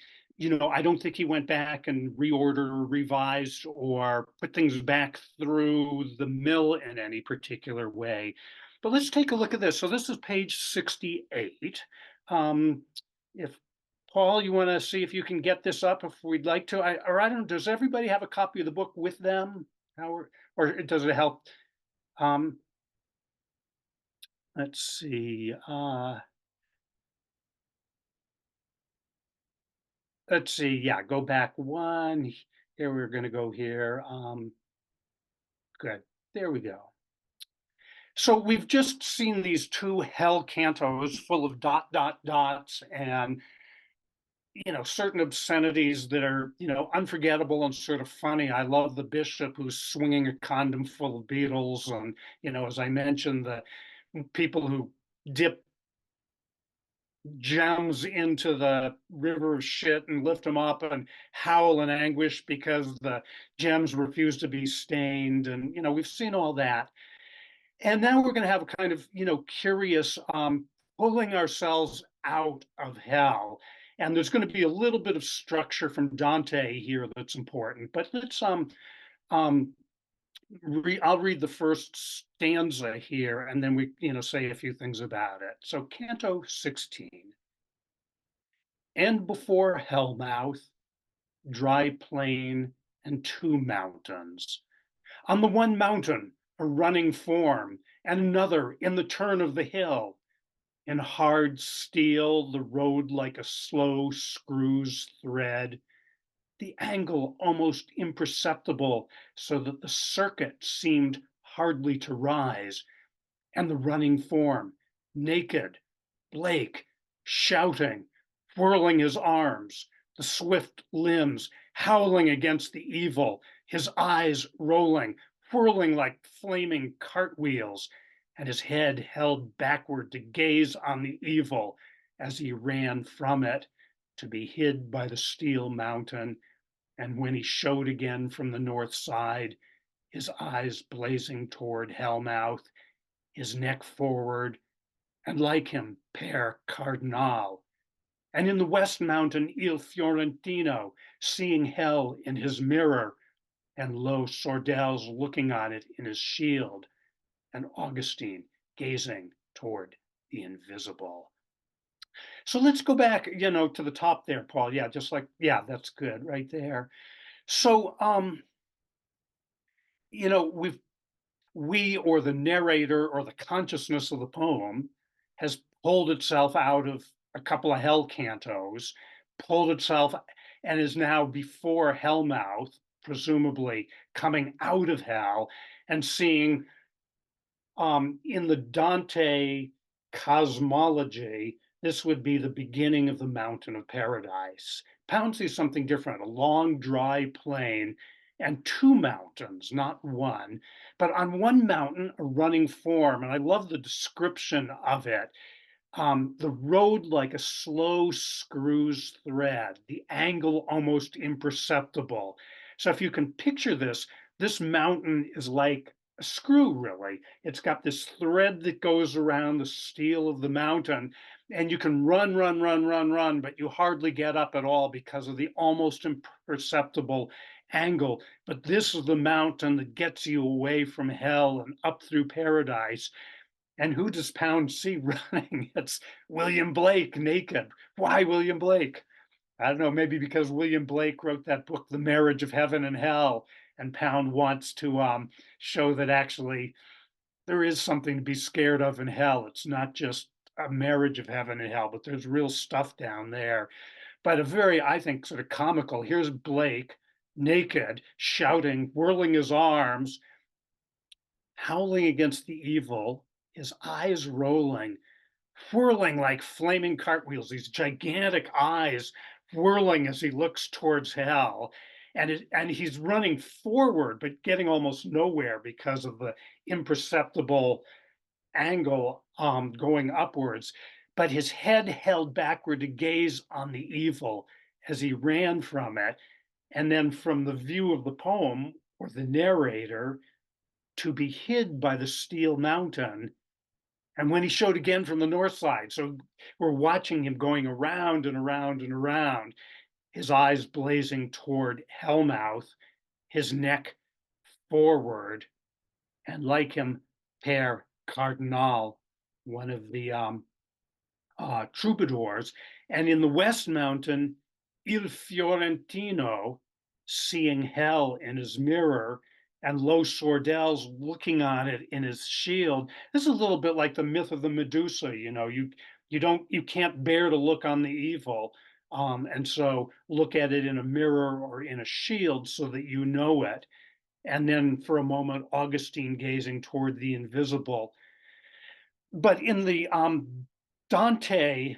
don't think he went back and reordered or revised or put things back through the mill in any particular way. But let's take a look at this. So this is page 68. If Paul, you want to see if you can get this up if we'd like to, I don't know, does everybody have a copy of the book with them? Or does it help? Let's see. Let's see. Yeah, go back one. Here we're going to go here. Good. There we go. So we've just seen these two hell cantos full of dots and certain obscenities that are unforgettable and sort of funny. I love the bishop who's swinging a condom full of beetles, and as I mentioned, the people who dip gems into the river of shit and lift them up and howl in anguish because the gems refuse to be stained. And, we've seen all that. And now we're going to have a kind of, curious pulling ourselves out of hell. And there's going to be a little bit of structure from Dante here that's important. But let's I'll read the first stanza here, and then we, say a few things about it. So Canto 16. And before Hellmouth, dry plain and two mountains. On the one mountain, a running form, and another in the turn of the hill. In hard steel, the road like a slow screw's thread, the angle almost imperceptible, so that the circuit seemed hardly to rise, and the running form, naked, Blake, shouting, whirling his arms, the swift limbs howling against the evil, his eyes rolling, whirling like flaming cartwheels, and his head held backward to gaze on the evil as he ran from it, to be hid by the steel mountain. And when he showed again from the north side, his eyes blazing toward Hellmouth, his neck forward, and like him, Pere Cardinal. And in the West Mountain, Il Fiorentino, seeing hell in his mirror, and lo, Sordel's looking on it in his shield, and Augustine gazing toward the invisible. So let's go back, to the top there, Paul. Yeah, just like, yeah, that's good right there. So, we or the narrator or the consciousness of the poem has pulled itself out of a couple of hell cantos, pulled itself and is now before Hellmouth, presumably coming out of hell and seeing in the Dante cosmology, this would be the beginning of the mountain of paradise. Pound sees something different, a long, dry plain and two mountains, not one. But on one mountain, a running form, and I love the description of it. the road like a slow screws thread, the angle almost imperceptible. So if you can picture this, this mountain is like a screw, really. It's got this thread that goes around the steel of the mountain, and you can run, run, run, run, run, but you hardly get up at all because of the almost imperceptible angle. But this is the mountain that gets you away from hell and up through paradise. And who does Pound see running? It's William Blake naked. Why William Blake? I don't know, maybe because William Blake wrote that book, The Marriage of Heaven and Hell, and Pound wants to show that actually there is something to be scared of in hell. It's not just a marriage of heaven and hell, but there's real stuff down there. But a very, I think, sort of comical. Here's Blake naked, shouting, whirling his arms, howling against the evil, his eyes rolling, whirling like flaming cartwheels, these gigantic eyes whirling as he looks towards hell. And he's running forward, but getting almost nowhere because of the imperceptible angle going upwards. But his head held backward to gaze on the evil as he ran from it. And then from the view of the poem or the narrator, to be hid by the steel mountain. And when he showed again from the north side, so we're watching him going around and around and around, his eyes blazing toward Hellmouth, his neck forward, and like him, Père Cardinal, one of the troubadours. And in the West Mountain, Il Fiorentino, seeing hell in his mirror, and Lo Sordel's looking on it in his shield. This is a little bit like the myth of the Medusa. You can't bear to look on the evil, and so look at it in a mirror or in a shield so that you know it. And then for a moment, Augustine gazing toward the invisible. But in the Dante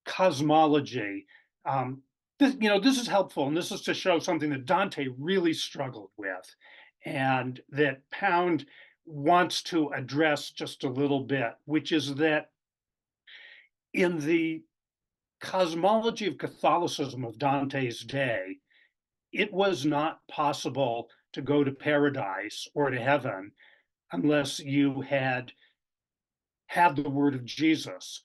cosmology, this is helpful, and this is to show something that Dante really struggled with, and that Pound wants to address just a little bit, which is that in the cosmology of Catholicism of Dante's day, it was not possible to go to paradise or to heaven unless you had the word of Jesus.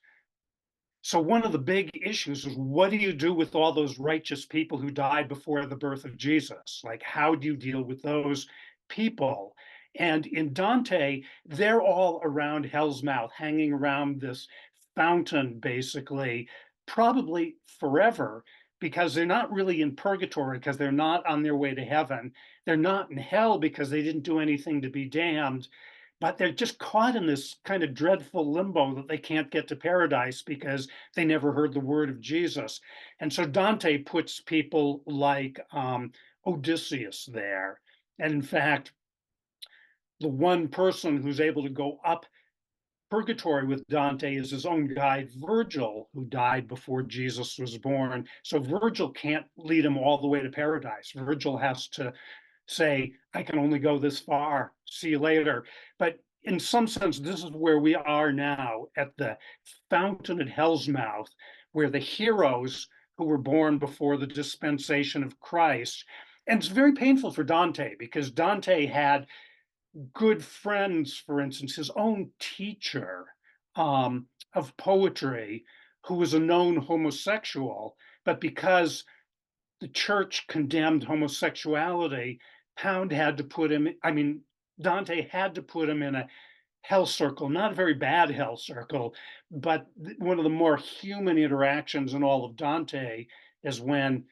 So one of the big issues is, what do you do with all those righteous people who died before the birth of Jesus? Like, how do you deal with those people? And in Dante, they're all around Hell's Mouth, hanging around this fountain, basically, probably forever, because they're not really in purgatory, because they're not on their way to heaven. They're not in hell because they didn't do anything to be damned, but they're just caught in this kind of dreadful limbo that they can't get to paradise because they never heard the word of Jesus. And so Dante puts people like Odysseus there. And in fact, the one person who's able to go up purgatory with Dante is his own guide, Virgil, who died before Jesus was born. So Virgil can't lead him all the way to paradise. Virgil has to say, I can only go this far, see you later. But in some sense, this is where we are now, at the fountain at Hell's Mouth, where the heroes who were born before the dispensation of Christ. And it's very painful for Dante, because Dante had good friends, for instance, his own teacher of poetry, who was a known homosexual, but because the church condemned homosexuality, Dante had to put him in a hell circle, not a very bad hell circle, but one of the more human interactions in all of Dante is when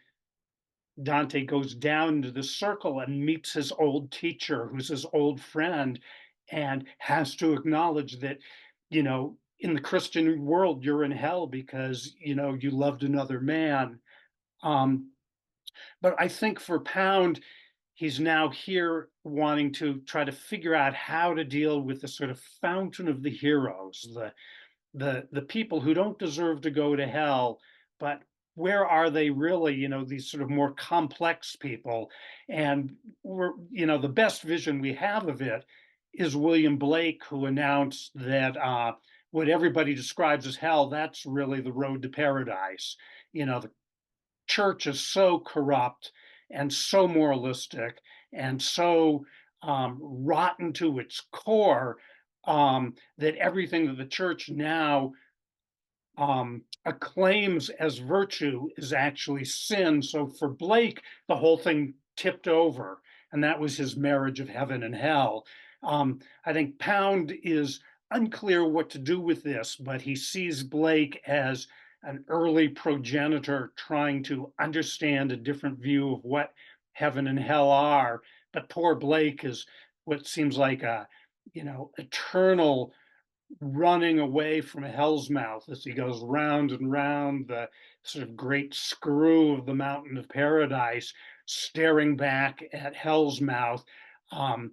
Dante goes down into the circle and meets his old teacher, who's his old friend, and has to acknowledge that, in the Christian world, you're in hell because, you loved another man. But I think for Pound, he's now here wanting to try to figure out how to deal with the sort of fountain of the heroes, the people who don't deserve to go to hell, but where are they really? These sort of more complex people. And the best vision we have of it is William Blake, who announced that what everybody describes as hell, that's really the road to paradise. The church is so corrupt and so moralistic and so rotten to its core, that everything that the church now acclaims as virtue is actually sin. So for Blake, the whole thing tipped over, and that was his marriage of heaven and hell. I think Pound is unclear what to do with this, but he sees Blake as an early progenitor trying to understand a different view of what heaven and hell are. But poor Blake is what seems like a, eternal running away from hell's mouth as he goes round and round the sort of great screw of the mountain of paradise, staring back at hell's mouth, um,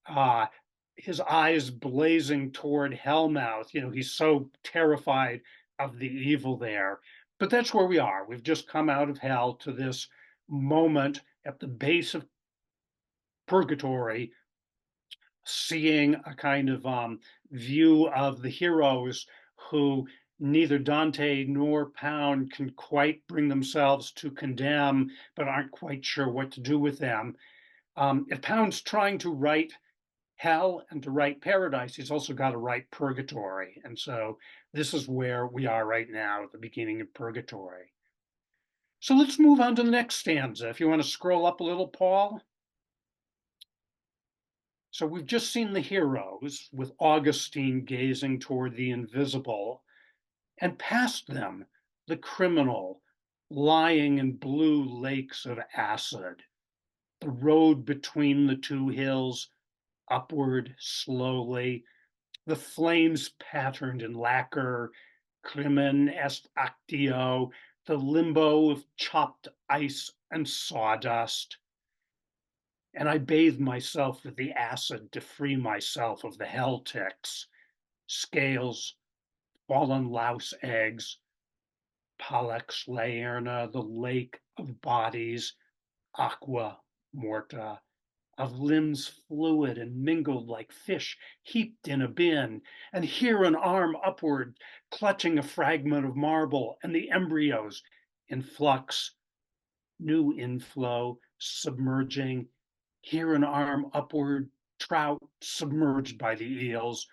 uh, his eyes blazing toward hell mouth. He's so terrified of the evil there. But that's where we are. We've just come out of hell to this moment at the base of purgatory, seeing a kind of view of the heroes who neither Dante nor Pound can quite bring themselves to condemn, but aren't quite sure what to do with them. If Pound's trying to write hell and to write paradise, he's also got to write purgatory. And so this is where we are right now at the beginning of purgatory. So let's move on to the next stanza. If you want to scroll up a little, Paul. So we've just seen the heroes with Augustine gazing toward the invisible, and past them, the criminal lying in blue lakes of acid. The road between the two hills, upward slowly, the flames patterned in lacquer, crimen est actio, the limbo of chopped ice and sawdust. And I bathe myself with the acid to free myself of the hell ticks, scales, fallen louse eggs, Palex Laerna, the lake of bodies, aqua morta, of limbs fluid and mingled like fish heaped in a bin, and here an arm upward, clutching a fragment of marble, and the embryos in flux, new inflow, submerging, here an arm upward, trout submerged by the eels,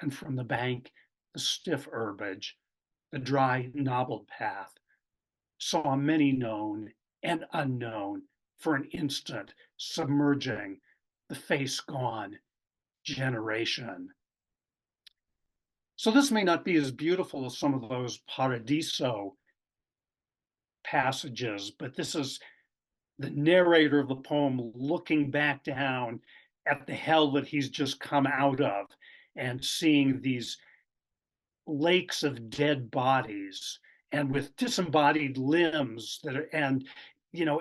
and from the bank, the stiff herbage, the dry knobbled path, saw many known and unknown for an instant, submerging, the face gone, generation. So this may not be as beautiful as some of those Paradiso passages, but this is the narrator of the poem looking back down at the hell that he's just come out of and seeing these lakes of dead bodies and with disembodied limbs that are, and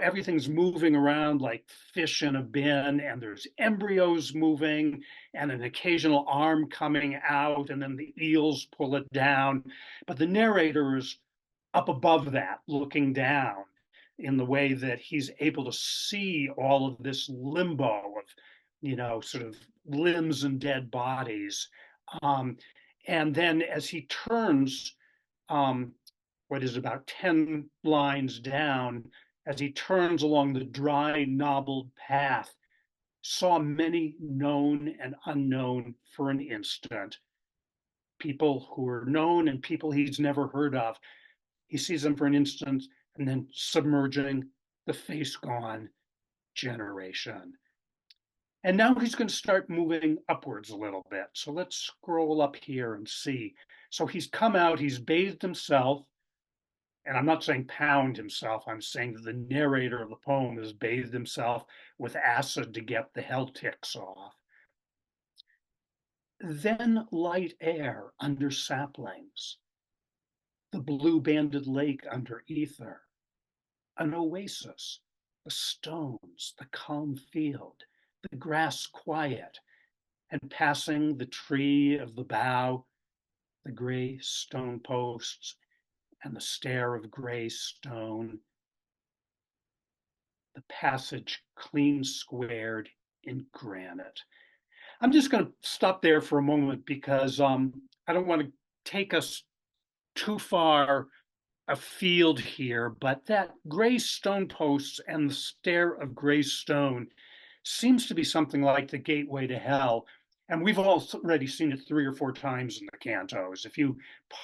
everything's moving around like fish in a bin, and there's embryos moving and an occasional arm coming out, and then the eels pull it down. But the narrator is up above that, looking down in the way that he's able to see all of this limbo of, sort of limbs and dead bodies. And then as he turns, what is about 10 lines down, as he turns along the dry, knobbled path, saw many known and unknown for an instant. People who are known and people he's never heard of. He sees them for an instant and then submerging, the face gone, generation. And now he's going to start moving upwards a little bit. So let's scroll up here and see. So he's come out, he's bathed himself, and I'm not saying Pound himself, I'm saying that the narrator of the poem has bathed himself with acid to get the hell ticks off. Then light air under saplings, the blue banded lake under ether, an oasis, the stones, the calm field, the grass quiet, and passing the tree of the bough, the gray stone posts, and the stair of gray stone, the passage clean squared in granite. I'm just going to stop there for a moment because I don't want to take us too far afield here, but that gray stone posts and the stair of gray stone seems to be something like the gateway to hell. And we've already seen it 3 or 4 times in the cantos. If you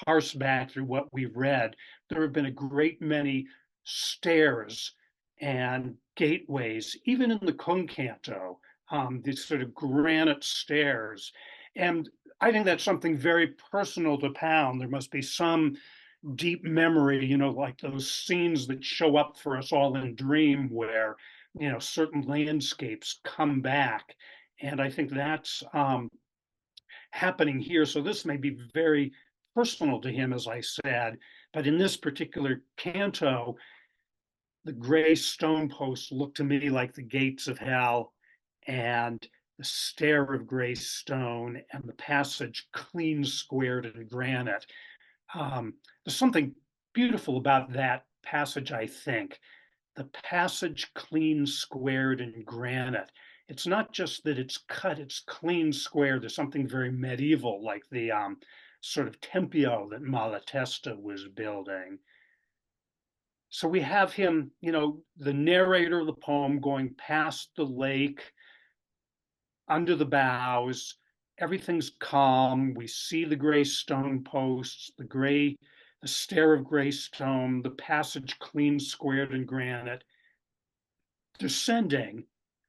parse back through what we've read, there have been a great many stairs and gateways, even in the Kung canto, these sort of granite stairs. And I think that's something very personal to Pound. There must be some deep memory, like those scenes that show up for us all in Dream where, certain landscapes come back. And I think that's happening here. So this may be very personal to him, as I said, but in this particular canto, the gray stone posts look to me like the gates of hell, and the stair of gray stone and the passage clean squared in granite. There's something beautiful about that passage, I think. The passage clean squared in granite. It's not just that it's cut, it's clean squared. There's something very medieval, like the sort of tempio that Malatesta was building. So we have him, the narrator of the poem going past the lake, under the boughs, everything's calm. We see the gray stone posts, the stair of gray stone, the passage clean squared in granite, descending.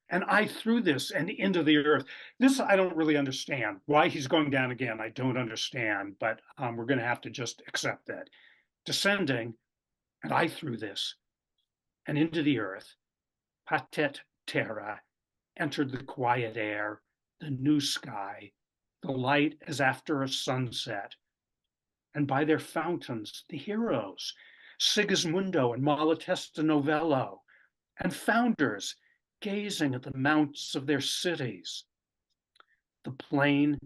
And I through this and into the earth. This I don't really understand. Why he's going down again, I don't understand, but we're going to have to just accept that. Descending, and I through this and into the earth, patet terra, entered the quiet air, the new sky, the light as after a sunset. And by their fountains, the heroes, Sigismundo and Malatesta Novello, and founders gazing at the mounts of their cities. The plain,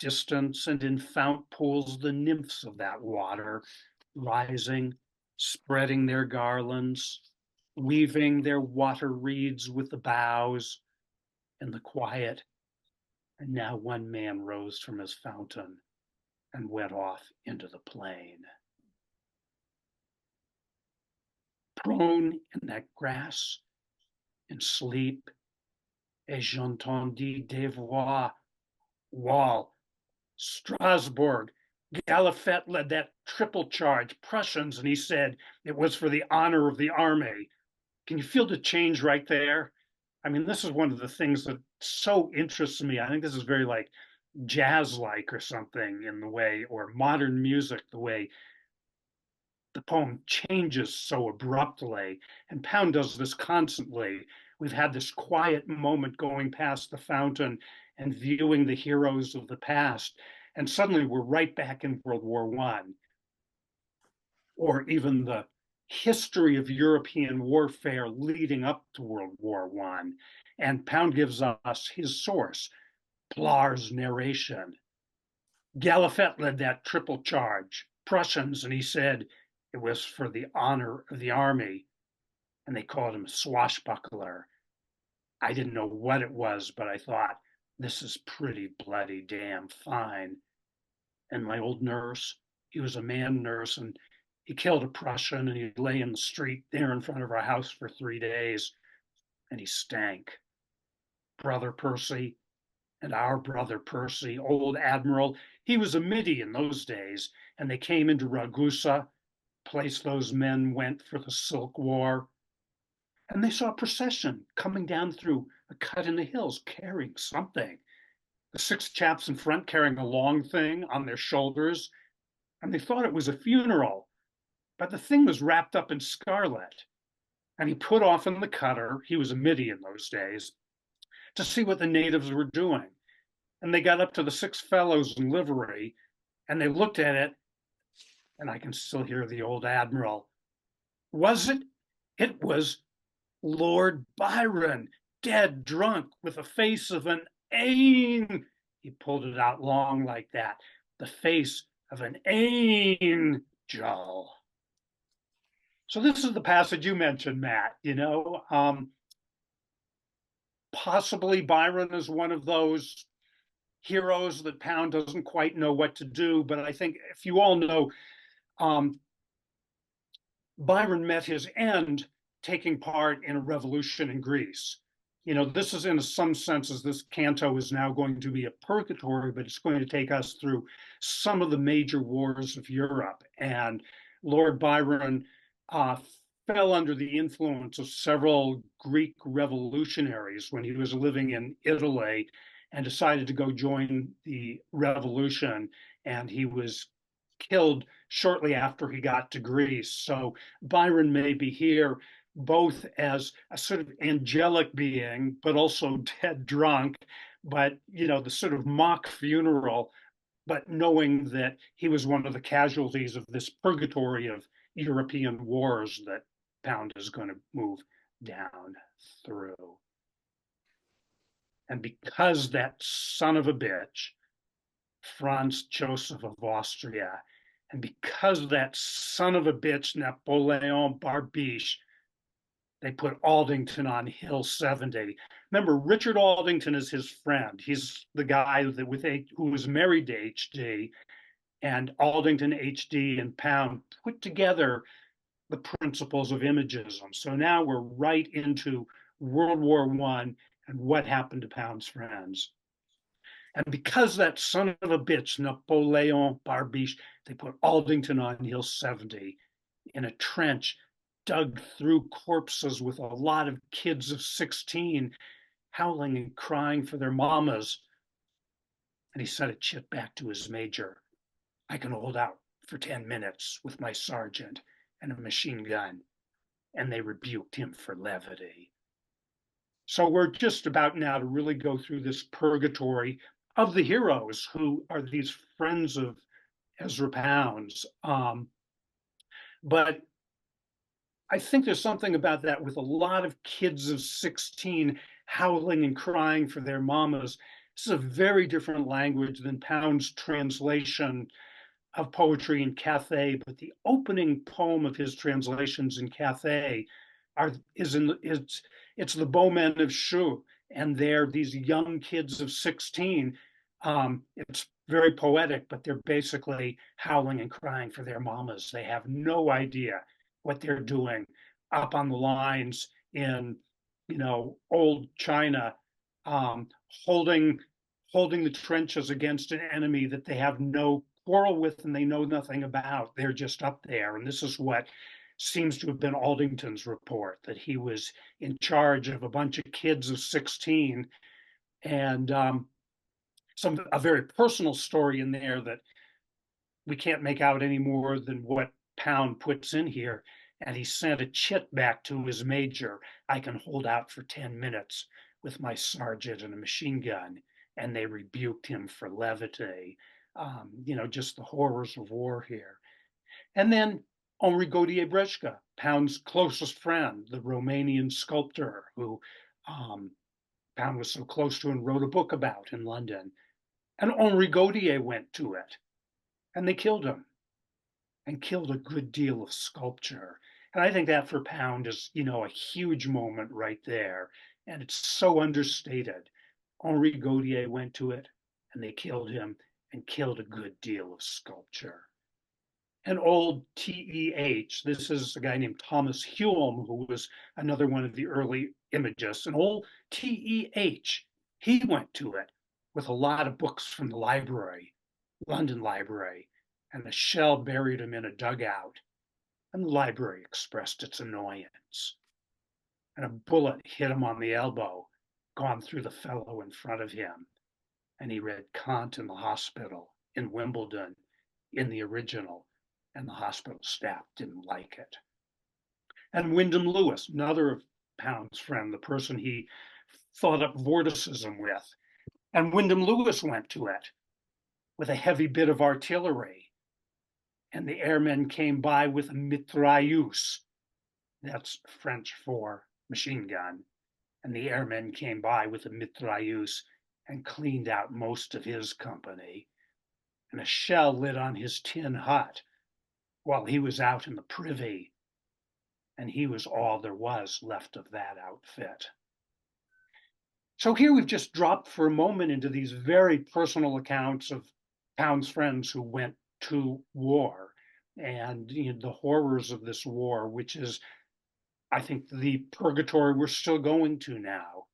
distance, and in fount pools, the nymphs of that water, rising, spreading their garlands, weaving their water reeds with the boughs, in the quiet. And now one man rose from his fountain and went off into the plain. Prone in that grass, in sleep, et j'entendis des voix, Wall, Strasbourg, Galifet led that triple charge, Prussians, and he said it was for the honor of the army. Can you feel the change right there? I mean, this is one of the things that so interests me. I think this is very like jazz-like or something in the way, or modern music, the way the poem changes so abruptly. And Pound does this constantly. We've had this quiet moment going past the fountain and viewing the heroes of the past. And suddenly we're right back in World War I, or even the history of European warfare leading up to World War I. And Pound gives us his source, Plar's narration. Galifet led that triple charge, Prussians, and he said it was for the honor of the army. And they called him swashbuckler. I didn't know what it was, but I thought, this is pretty bloody damn fine. And my old nurse, he was a man nurse, and he killed a Prussian, and he lay in the street there in front of our house for 3 days, and he stank. Brother Percy, and our brother Percy, old admiral, he was a middy in those days, and they came into Ragusa, place those men went for the Silk War, and they saw a procession coming down through a cut in the hills carrying something. The 6 chaps in front carrying a long thing on their shoulders, and they thought it was a funeral, but the thing was wrapped up in scarlet. And he put off in the cutter, he was a middy in those days, to see what the natives were doing. And they got up to the 6 fellows in livery, and they looked at it, and I can still hear the old admiral. Was it? It was Lord Byron, dead drunk with a face of an angel. He pulled it out long like that. The face of an angel. So this is the passage you mentioned, Matt. Possibly Byron is one of those heroes that Pound doesn't quite know what to do. But I think if you all know, um, Byron met his end taking part in a revolution in Greece. You know, this is in some senses, this canto is now going to be a purgatory, but it's going to take us through some of the major wars of Europe. And Lord Byron fell under the influence of several Greek revolutionaries when he was living in Italy and decided to go join the revolution. And he was killed shortly after he got to Greece. So Byron may be here both as a sort of angelic being, but also dead drunk, but you know, the sort of mock funeral, but knowing that he was one of the casualties of this purgatory of European wars that Pound is going to move down through. And because that son of a bitch, Franz Joseph of Austria, and because that son of a bitch, Napoleon Barbiche, they put Aldington on Hill 70. Remember, Richard Aldington is his friend. He's the guy that who was married to HD, and Aldington, HD, and Pound put together the principles of imagism. So now we're right into World War I and what happened to Pound's friends. And because that son of a bitch, Napoleon Barbiche, they put Aldington on Hill 70 in a trench dug through corpses with a lot of kids of 16 howling and crying for their mamas. And he sent a chit back to his major. I can hold out for 10 minutes with my sergeant and a machine gun. And they rebuked him for levity. So we're just about now to really go through this purgatory of the heroes who are these friends of Ezra Pound's. But I think there's something about that with a lot of kids of 16 howling and crying for their mamas. This is a very different language than Pound's translation of poetry in Cathay, but the opening poem of his translations in Cathay it's the Bowmen of Shu, and they're these young kids of 16. It's very poetic, but they're basically howling and crying for their mamas. They have no idea what they're doing up on the lines in, you know, old China, um, holding the trenches against an enemy that they have no quarrel with and they know nothing about. They're just up there. And this is what seems to have been Aldington's report, that he was in charge of a bunch of kids of 16. And a very personal story in there that we can't make out any more than what Pound puts in here. And he sent a chit back to his major. I can hold out for 10 minutes with my sergeant and a machine gun. And they rebuked him for levity. You know, just the horrors of war here. And then Henri Gautier-Brechka, Pound's closest friend, the Romanian sculptor who Pound was so close to and wrote a book about in London. And Henri Gautier went to it, and they killed him, and killed a good deal of sculpture. And I think that for Pound is, you know, a huge moment right there. And it's so understated. Henri Gautier went to it, and they killed him, and killed a good deal of sculpture. And old TEH, this is a guy named Thomas Hume, who was another one of the early imagists. And old TEH, he went to it with a lot of books from the library, London Library, and a shell buried him in a dugout. And the library expressed its annoyance. And a bullet hit him on the elbow, gone through the fellow in front of him. And he read Kant in the hospital in Wimbledon in the original, and the hospital staff didn't like it. And Wyndham Lewis, another of Pound's friend, the person he thought up vorticism with. And Wyndham Lewis went to it with a heavy bit of artillery. And the airmen came by with a mitrailleuse. That's French for machine gun. And the airmen came by with a mitrailleuse and cleaned out most of his company. And a shell lit on his tin hut while he was out in the privy. And he was all there was left of that outfit. So here we've just dropped for a moment into these very personal accounts of Pound's friends who went to war and, you know, the horrors of this war, which is, I think, the purgatory we're still going to now.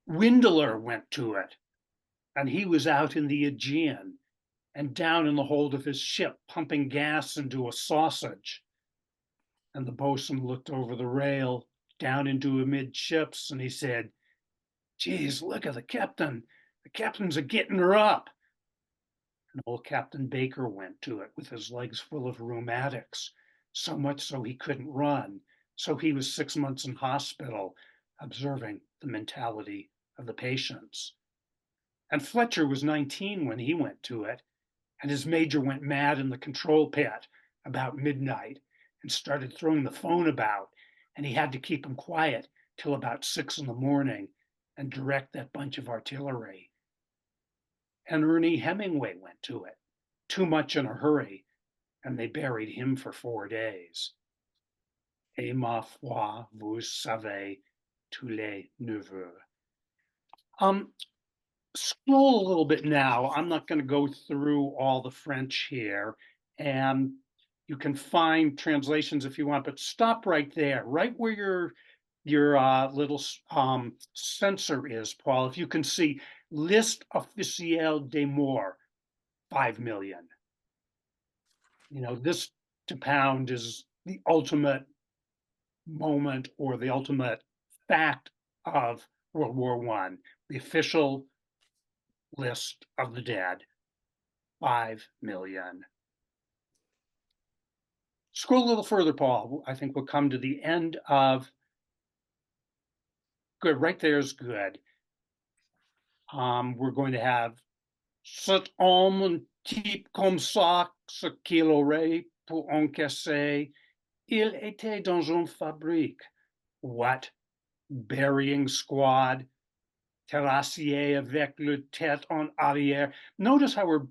Windler went to it, and he was out in the Aegean and down in the hold of his ship, pumping gas into a sausage. And the boatswain looked over the rail down into amidships, and he said, "Geez, look at the captain. The captain's a getting her up." And old Captain Baker went to it with his legs full of rheumatics, so much so he couldn't run. So he was 6 months in hospital, observing the mentality of the patients. And Fletcher was 19 when he went to it, and his major went mad in the control pit about midnight and started throwing the phone about, and he had to keep him quiet till about 6 in the morning and direct that bunch of artillery. And Ernie Hemingway went to it, too much in a hurry, and they buried him for 4 days. Et ma foi, vous savez, tous les neveux. Scroll a little bit now. I'm not going to go through all the French here, and you can find translations if you want, but stop right there, right where your little sensor is, Paul. If you can see list officielle des morts, 5 million. You know, this to Pound is the ultimate moment or the ultimate fact of World War I. The official list of the dead, 5 million. Scroll a little further, Paul. I think we'll come to the end of, good, right there is good. We're going to have cet homme un type comme ça, ce qu'il aurait pour encaisser, il était dans une fabrique. What? Burying squad, terrassier avec le tête en arrière. Notice how we're,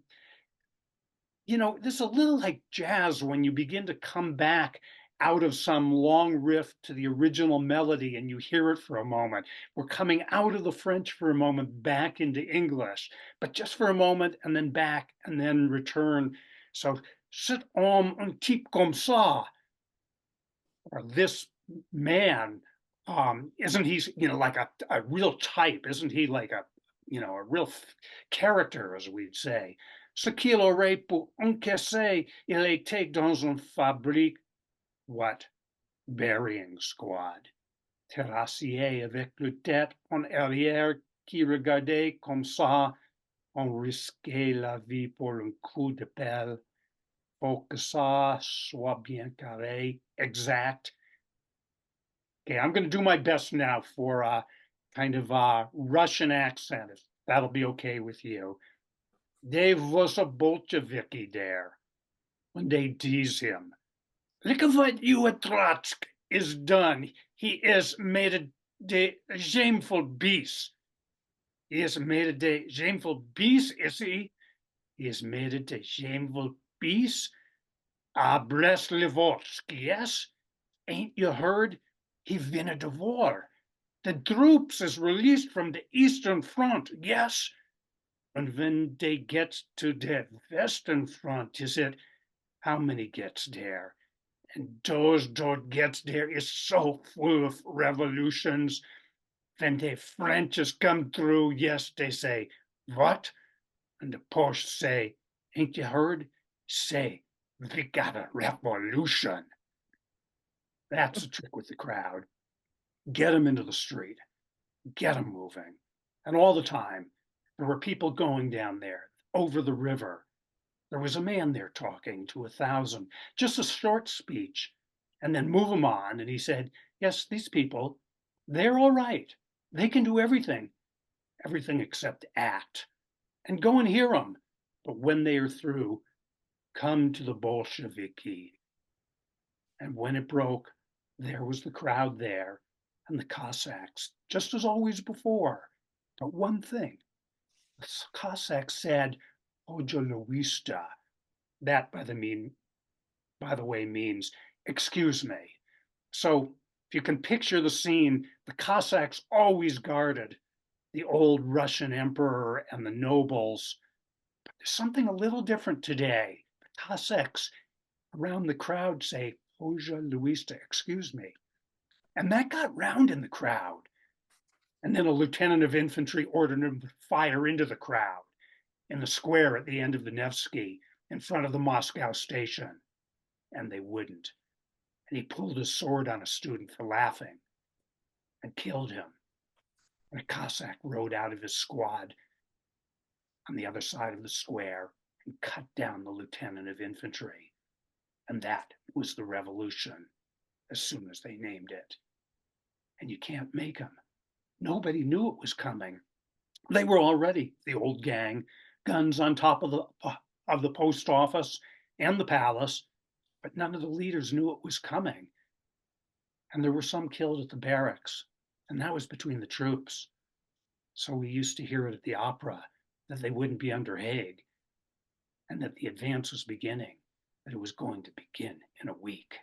you know, this is a little like jazz when you begin to come back out of some long riff to the original melody and you hear it for a moment. We're coming out of the French for a moment back into English, but just for a moment and then back and then return. So, cet homme un type comme ça, or this man, isn't he, you know, like a real type? Isn't he like a, you know, a real character, as we'd say? Ce qu'il aurait pour encaisser, il était dans une fabrique. What? Burying squad. Terrassier avec le tête en arrière qui regardait comme ça, on risquait la vie pour un coup de pelle. Faut que ça soit bien carré, exact. Okay, I'm going to do my best now for a kind of a Russian accent, if that'll be okay with you. There was a Bolsheviki there when they tease him. Look at what you at Trotsky is done. He is made a de shameful beast. He is made a de shameful beast, is he? He is made a de shameful beast. Brest-Litovsk, yes? Ain't you heard? He vinna de war. The troops is released from the Eastern Front, yes? And when they get to the Western Front, is it, how many gets there? And those that gets there is so full of revolutions. When the French has come through, yes, they say, what? And the Posh say, ain't you heard? Say, we got a revolution. That's the trick with the crowd. Get them into the street, get them moving. And all the time, there were people going down there over the river. There was a man there talking to 1,000, just a short speech, and then move them on. And he said, yes, these people, they're all right. They can do everything except act. And go and hear them. But when they are through, come to the Bolsheviki. And when it broke, there was the crowd there and the Cossacks, just as always before. But one thing, the Cossacks said, Ojoloista. That, by the way, means, excuse me. So if you can picture the scene, the Cossacks always guarded the old Russian emperor and the nobles. But there's something a little different today. The Cossacks around the crowd say, Poja Luista, excuse me. And that got round in the crowd. And then a lieutenant of infantry ordered him to fire into the crowd in the square at the end of the Nevsky in front of the Moscow station. And they wouldn't. And he pulled his sword on a student for laughing and killed him. And a Cossack rode out of his squad on the other side of the square and cut down the lieutenant of infantry. And that was the revolution as soon as they named it. And you can't make them. Nobody knew it was coming. They were already the old gang, guns on top of the post office and the palace, but none of the leaders knew it was coming. And there were some killed at the barracks, and that was between the troops. So we used to hear it at the opera that they wouldn't be under Haig, and that the advance was beginning, that it was going to begin in a week.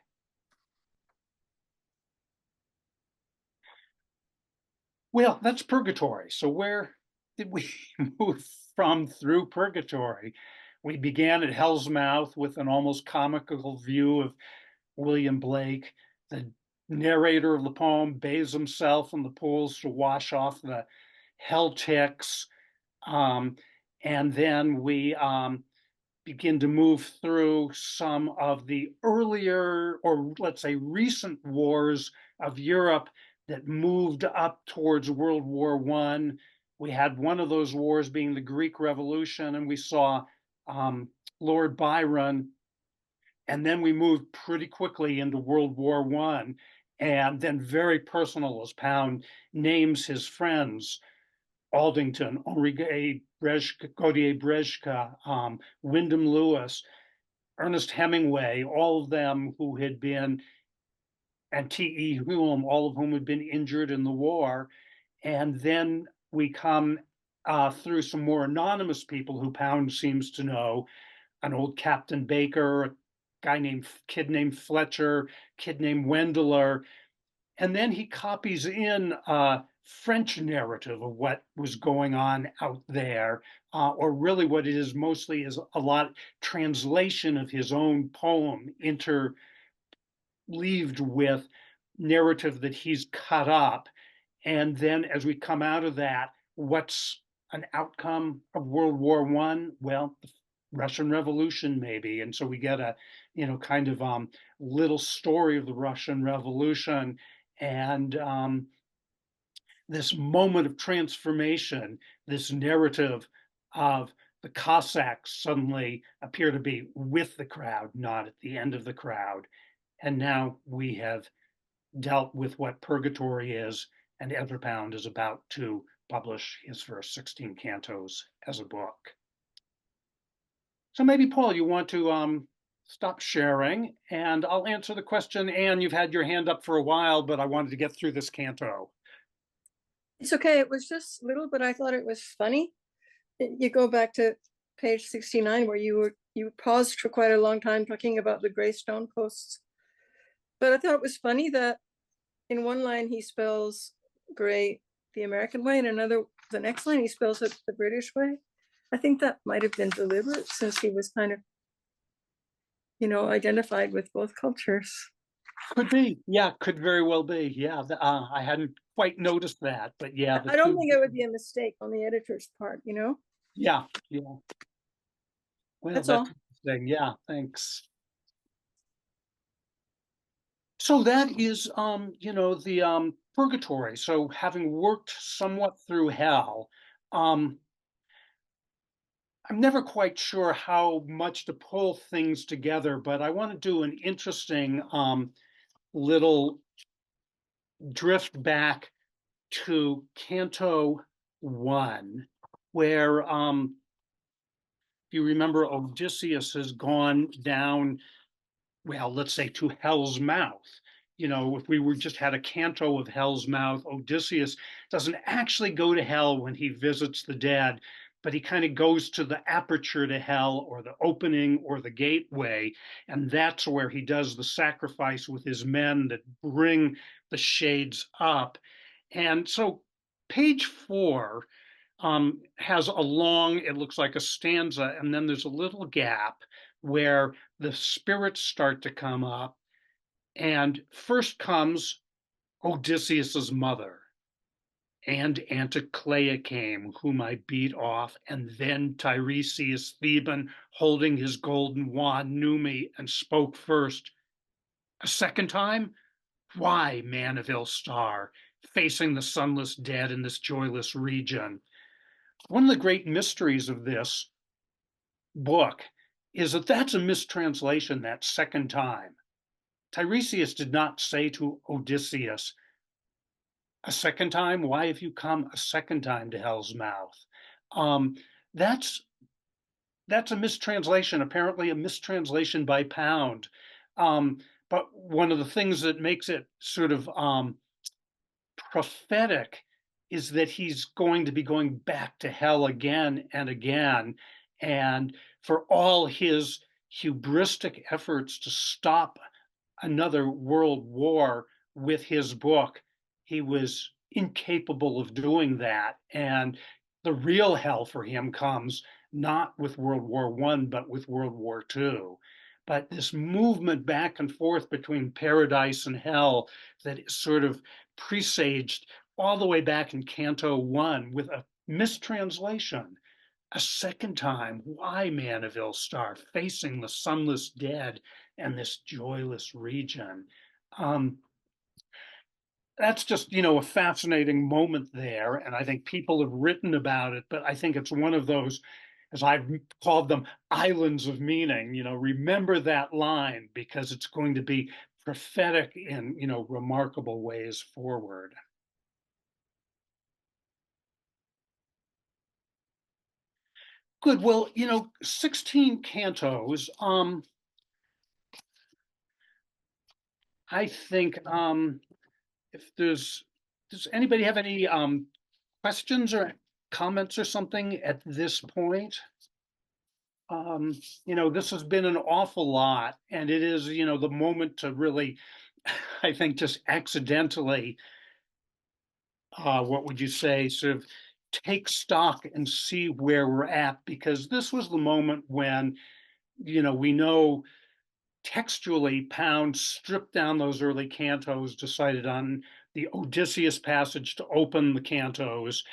Well, that's purgatory. So where did we move from through purgatory? We began at Hell's Mouth with an almost comical view of William Blake. The narrator of the poem bathes himself in the pools to wash off the hell ticks. And then we begin to move through some of the earlier, or let's say recent wars of Europe that moved up towards World War I. We had one of those wars being the Greek Revolution, and we saw Lord Byron. And then we moved pretty quickly into World War I. And then very personal as Pound names his friends, Aldington, Henri Gautier Brejka, Wyndham Lewis, Ernest Hemingway, all of them who had been, and T.E. Hulme, all of whom had been injured in the war. And then we come through some more anonymous people who Pound seems to know, an old Captain Baker, a kid named Fletcher, kid named Wendeler. And then he copies in a French narrative of what was going on out there, or really what it is mostly is a lot translation of his own poem interleaved with narrative that he's cut up. And then as we come out of that, what's an outcome of World War I? Well, the Russian Revolution, maybe. And so we get a, kind of little story of the Russian Revolution and this moment of transformation, this narrative of the Cossacks suddenly appear to be with the crowd, not at the end of the crowd. And now we have dealt with what purgatory is, and Edward Pound is about to publish his first 16 cantos as a book. So maybe, Paul, you want to stop sharing, and I'll answer the question. Anne, you've had your hand up for a while, but I wanted to get through this canto. It's okay. It was just little, but I thought it was funny. You go back to page 69 where you paused for quite a long time talking about the gray stone posts. But I thought it was funny that in one line he spells gray the American way, and the next line he spells it the British way. I think that might have been deliberate since he was kind of, identified with both cultures. Could be, yeah, could very well be, yeah. I hadn't quite noticed that, but yeah. I don't think it would be a mistake on the editor's part, Yeah, yeah. Well, That's all. interesting. Yeah, thanks. So that is, the purgatory. So having worked somewhat through hell, I'm never quite sure how much to pull things together, but I want to do an interesting little drift back to Canto 1, where if you remember, Odysseus has gone down, well, let's say to Hell's Mouth. If we were just had a canto of Hell's Mouth, Odysseus doesn't actually go to hell when he visits the dead, but he kind of goes to the aperture to hell, or the opening, or the gateway, and that's where he does the sacrifice with his men that bring the shades up. And so page 4 has a long, it looks like a stanza, and then there's a little gap where the spirits start to come up. And first comes Odysseus's mother. And Anticlea came, whom I beat off, and then Tiresias Theban, holding his golden wand, knew me and spoke first. A second time? Why, man of ill star, facing the sunless dead in this joyless region? One of the great mysteries of this book is that that's a mistranslation, that second time. Tiresias did not say to Odysseus, a second time? Why have you come a second time to hell's mouth? Um, that's that's a mistranslation, apparently a mistranslation by Pound. But one of the things that makes it sort of prophetic is that he's going to be going back to hell again and again. And for all his hubristic efforts to stop another world war with his book, he was incapable of doing that. And the real hell for him comes not with World War One, but with World War Two. But this movement back and forth between paradise and hell that is sort of presaged all the way back in Canto 1 with a mistranslation. A second time, why, man of ill star, facing the sunless dead and this joyless region? That's just, a fascinating moment there. And I think people have written about it, but I think it's one of those, as I've called them, islands of meaning. Remember that line because it's going to be prophetic in, remarkable ways forward. Good. Well, 16 cantos. I think if does anybody have any questions or comments or something at this point? This has been an awful lot, and it is, the moment to really, I think, just accidentally, what would you say, sort of take stock and see where we're at, because this was the moment when, we know textually Pound stripped down those early cantos, decided on the Odysseus passage to open the cantos,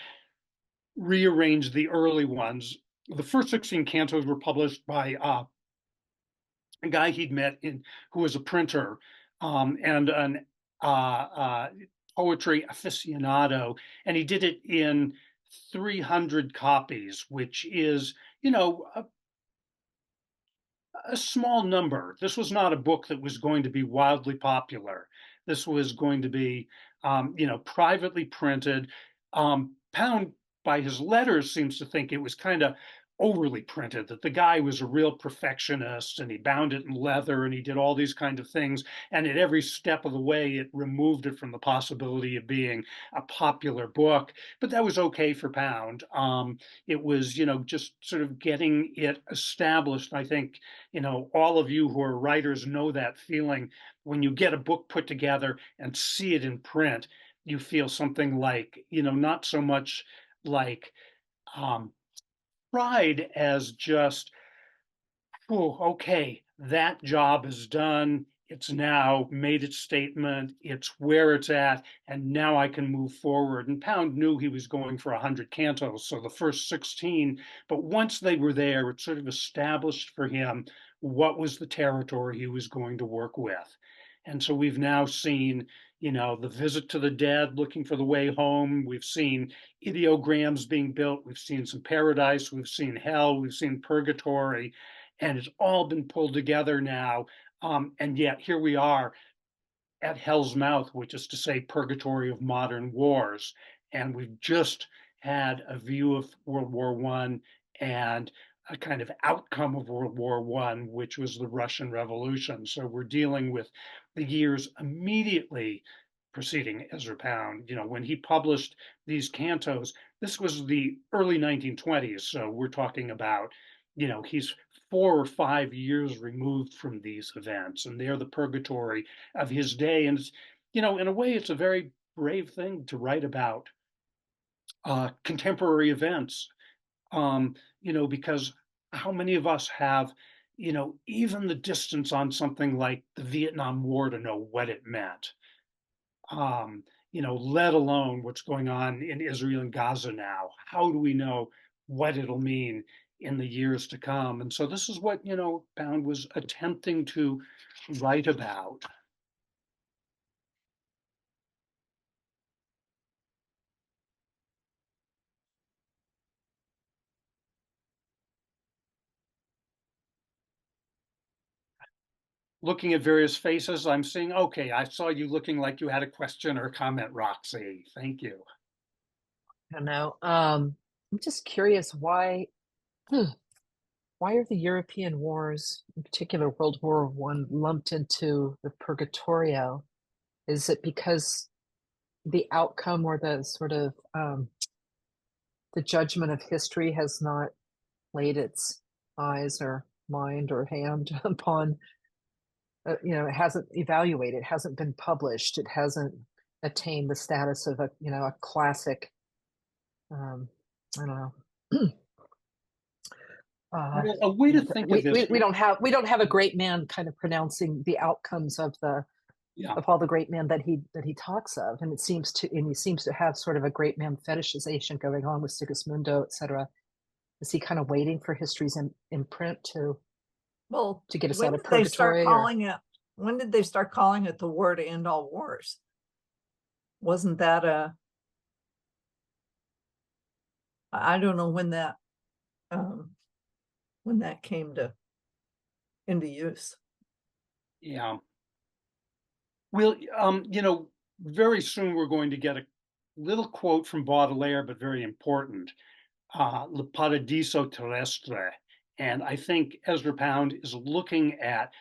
rearranged the early ones. The first 16 cantos were published by a guy he'd met who was a printer and an poetry aficionado, and he did it in 300 copies, which is, a small number. This was not a book that was going to be wildly popular. This was going to be, privately printed. Pound, by his letters, seems to think it was kind of overly printed, that the guy was a real perfectionist and he bound it in leather and he did all these kind of things. And at every step of the way, it removed it from the possibility of being a popular book. But that was okay for Pound. It was, just sort of getting it established. I think, all of you who are writers know that feeling when you get a book put together and see it in print. You feel something like, not so much like pride as just, oh, okay, that job is done. It's now made its statement. It's where it's at. And now I can move forward. And Pound knew he was going for 100 cantos. So the first 16, but once they were there, it sort of established for him what was the territory he was going to work with. And so we've now seen, the visit to the dead, looking for the way home. We've seen ideograms being built. We've seen some paradise. We've seen hell. We've seen purgatory. And it's all been pulled together now. And yet here we are at hell's mouth, which is to say purgatory of modern wars. And we've just had a view of World War One and a kind of outcome of World War One, which was the Russian Revolution. So we're dealing with the years immediately preceding Ezra Pound. When he published these cantos, this was the early 1920s. So we're talking about, he's 4 or 5 years removed from these events, and they're the purgatory of his day. And in a way, it's a very brave thing to write about contemporary events, because how many of us have, even the distance on something like the Vietnam War to know what it meant, let alone what's going on in Israel and Gaza now. How do we know what it'll mean in the years to come? And so this is what, Pound was attempting to write about. Looking at various faces, I'm seeing, okay, I saw you looking like you had a question or a comment, Roxy. Thank you. I don't know. I'm just curious why are the European wars, in particular World War One, lumped into the Purgatorio? Is it because the outcome or the sort of the judgment of history has not laid its eyes or mind or hand upon, it hasn't evaluated, it hasn't been published, it hasn't attained the status of a classic. I don't know. Well, a way to think of this, we don't have a great man kind of pronouncing the outcomes of yeah, all the great men that he talks of, and he seems to have sort of a great man fetishization going on with Sigismundo, etc. Is he kind of waiting for history's imprint Well, to get us when out of did they start purgatory? calling it? When did they start calling it the war to end all wars? Wasn't that I don't know when that came into use. yeah. Well, very soon we're going to get a little quote from Baudelaire, but very important. Le Paradiso Terrestre. And I think Ezra Pound is looking at,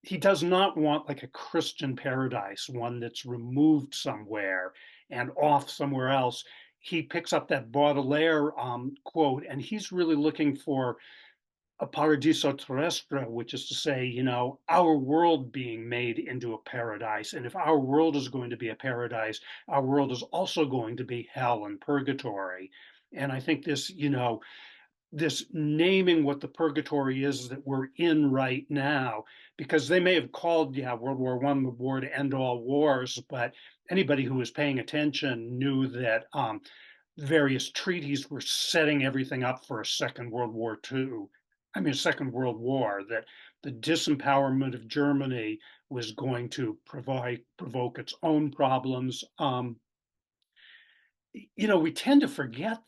he does not want like a Christian paradise, one that's removed somewhere and off somewhere else. He picks up that Baudelaire quote, and he's really looking for a paradiso terrestre, which is to say, our world being made into a paradise. And if our world is going to be a paradise, our world is also going to be hell and purgatory. And I think this naming what the purgatory is that we're in right now, because they may have called, World War One the war to end all wars, but anybody who was paying attention knew that various treaties were setting everything up for a Second World War II. I mean, Second World War, that the disempowerment of Germany was going to provoke its own problems. We tend to forget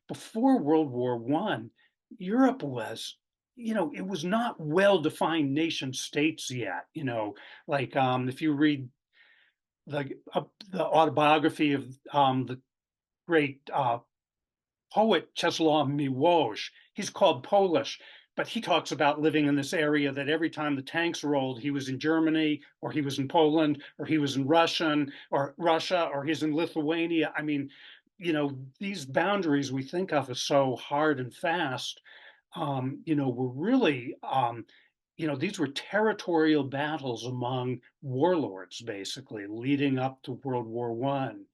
before World War One, Europe was, it was not well-defined nation states yet. Like if you read the autobiography of the great poet Czesław Miłosz. He's called Polish, but he talks about living in this area that every time the tanks rolled, he was in Germany, or he was in Poland, or he was in Russia, or he's in Lithuania. I mean, these boundaries we think of as so hard and fast, were really, these were territorial battles among warlords, basically, leading up to World War One.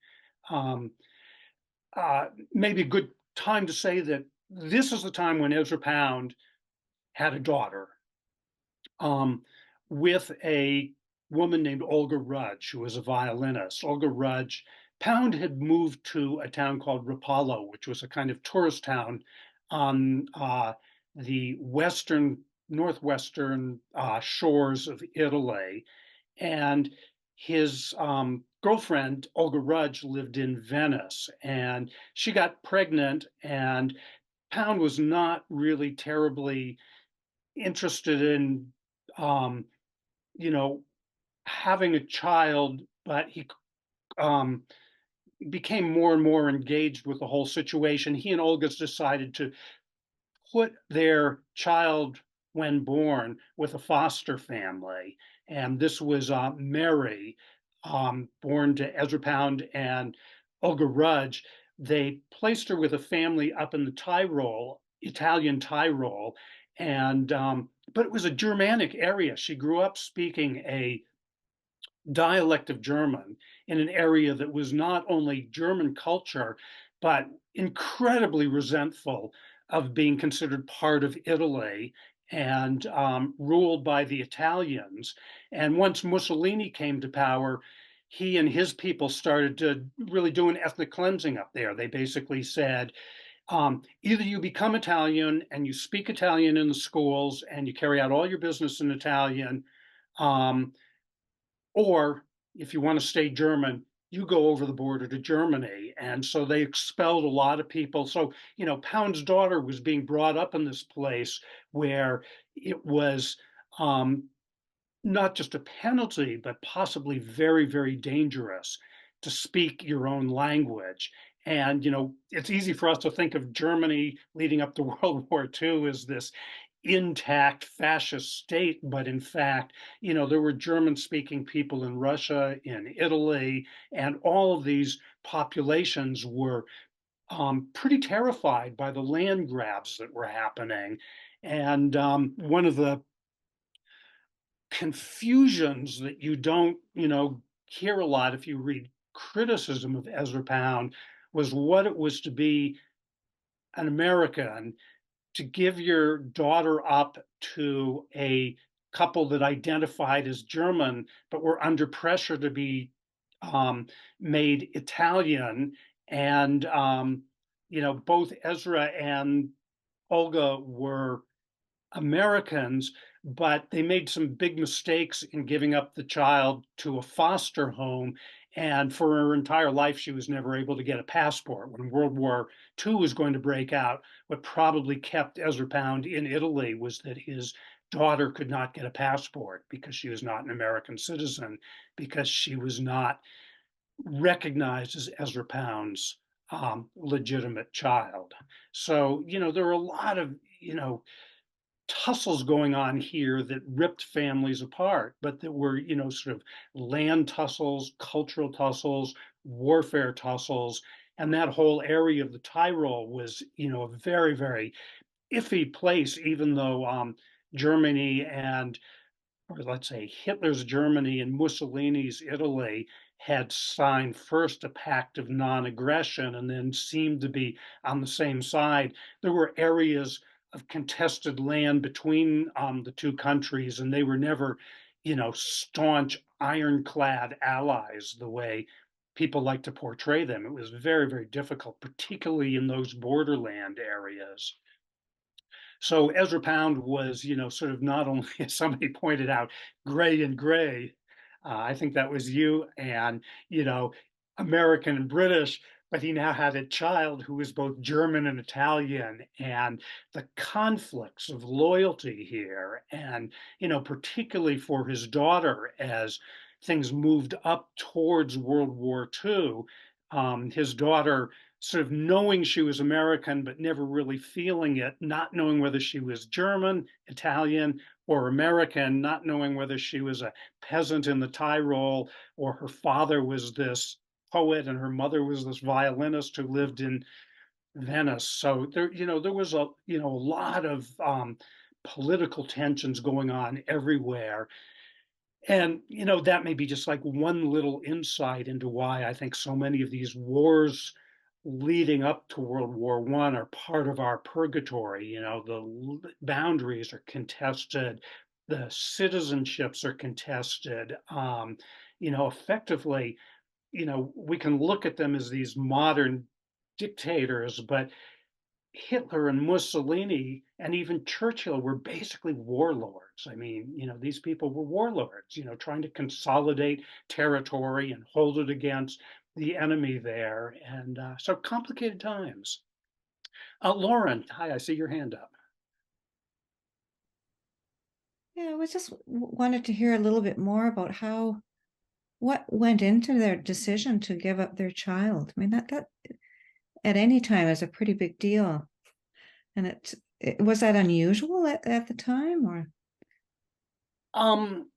Maybe a good time to say that this is the time when Ezra Pound had a daughter with a woman named Olga Rudge, who was a violinist. Olga Rudge, Pound had moved to a town called Rapallo, which was a kind of tourist town on the northwestern shores of Italy. And his girlfriend, Olga Rudge, lived in Venice, and she got pregnant, and Pound was not really terribly interested in, having a child, but he became more and more engaged with the whole situation. He and Olga's decided to put their child, when born, with a foster family. And this was Mary, born to Ezra Pound and Olga Rudge. They placed her with a family up in the Tyrol, Italian Tyrol, and but it was a Germanic area. She grew up speaking a dialect of German in an area that was not only German culture, but incredibly resentful of being considered part of Italy and ruled by the Italians. And once Mussolini came to power, he and his people started to really do an ethnic cleansing up there. They basically said, either you become Italian and you speak Italian in the schools and you carry out all your business in Italian, um, or if you want to stay German, you go over the border to Germany. And so they expelled a lot of people. So, Pound's daughter was being brought up in this place where it was not just a penalty, but possibly very, very dangerous to speak your own language. And, it's easy for us to think of Germany leading up to World War II as this intact fascist state, but in fact, there were German speaking people in Russia, in Italy, and all of these populations were pretty terrified by the land grabs that were happening. And one of the confusions that you don't, hear a lot if you read criticism of Ezra Pound was what it was to be an American, to give your daughter up to a couple that identified as German, but were under pressure to be made Italian. And, both Ezra and Olga were Americans, but they made some big mistakes in giving up the child to a foster home. And for her entire life, she was never able to get a passport. When World War II was going to break out, what probably kept Ezra Pound in Italy was that his daughter could not get a passport because she was not an American citizen, because she was not recognized as Ezra Pound's legitimate child. So, there are a lot of, tussles going on here that ripped families apart, but that were, sort of land tussles, cultural tussles, warfare tussles. And that whole area of the Tyrol was, a very, very iffy place, even though Germany and, or let's say Hitler's Germany and Mussolini's Italy had signed first a pact of non-aggression and then seemed to be on the same side. There were areas of contested land between the two countries, and they were never, staunch, ironclad allies the way people like to portray them. It was very, very difficult, particularly in those borderland areas. So Ezra Pound was, sort of not only, as somebody pointed out, gray and gray. I think that was you, and, American and British, but he now had a child who was both German and Italian, and the conflicts of loyalty here, and, particularly for his daughter as things moved up towards World War II, his daughter sort of knowing she was American, but never really feeling it, not knowing whether she was German, Italian, or American, not knowing whether she was a peasant in the Tyrol or her father was this poet and her mother was this violinist who lived in Venice. So there, there was a lot of political tensions going on everywhere. And, that may be just like one little insight into why I think so many of these wars leading up to World War I are part of our purgatory. The boundaries are contested, the citizenships are contested. Effectively, we can look at them as these modern dictators, but Hitler and Mussolini and even Churchill were basically warlords. I mean, these people were warlords, trying to consolidate territory and hold it against the enemy there. And so complicated times. Lauren, hi, I see your hand up. Yeah, I was just wanted to hear a little bit more about what went into their decision to give up their child. I mean, that at any time is a pretty big deal. And it was that unusual at the time, or Um,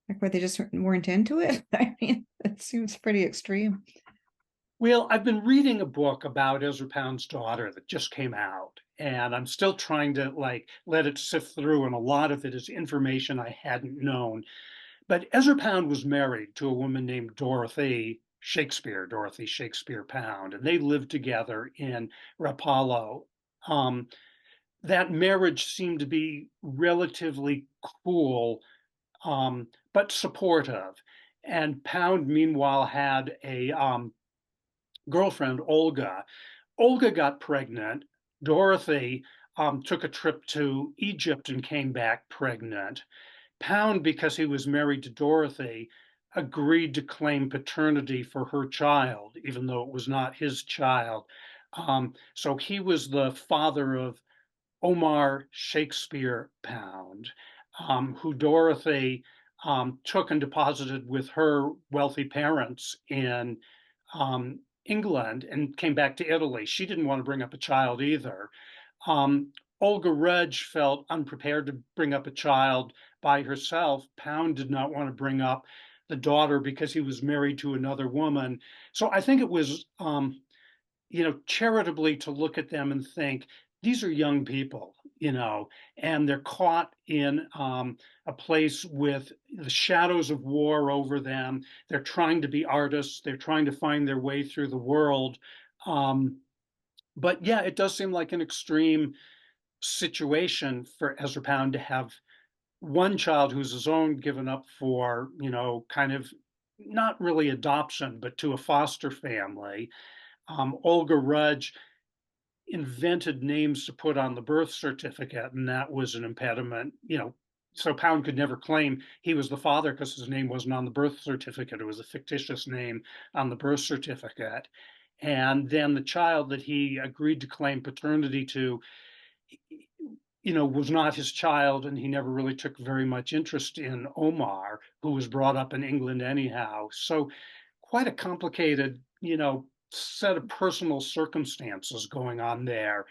like where they just weren't into it? I mean, it seems pretty extreme. Well, I've been reading a book about Ezra Pound's daughter that just came out, and I'm still trying to like let it sift through, and a lot of it is information I hadn't known. But Ezra Pound was married to a woman named Dorothy Shakespeare Pound, and they lived together in Rapallo. Um, that marriage seemed to be relatively cool, but supportive. And Pound, meanwhile, had a girlfriend, Olga. Olga got pregnant. Dorothy took a trip to Egypt and came back pregnant. Pound, because he was married to Dorothy, agreed to claim paternity for her child, even though it was not his child. So he was the father of Omar Shakespeare Pound, who Dorothy took and deposited with her wealthy parents in England and came back to Italy. She didn't want to bring up a child either. Um, Olga Reg felt unprepared to bring up a child by herself. Pound did not want to bring up the daughter because he was married to another woman. So I think it was, charitably to look at them and think, these are young people, and they're caught in a place with the shadows of war over them. They're trying to be artists. They're trying to find their way through the world. But yeah, it does seem like an extreme situation for Ezra Pound to have one child who's his own given up for, kind of not really adoption, but to a foster family. Olga Rudge invented names to put on the birth certificate, and that was an impediment. So Pound could never claim he was the father because his name wasn't on the birth certificate. It was a fictitious name on the birth certificate. And then the child that he agreed to claim paternity to, was not his child, and he never really took very much interest in Omar, who was brought up in England anyhow. So quite a complicated, set of personal circumstances going on there.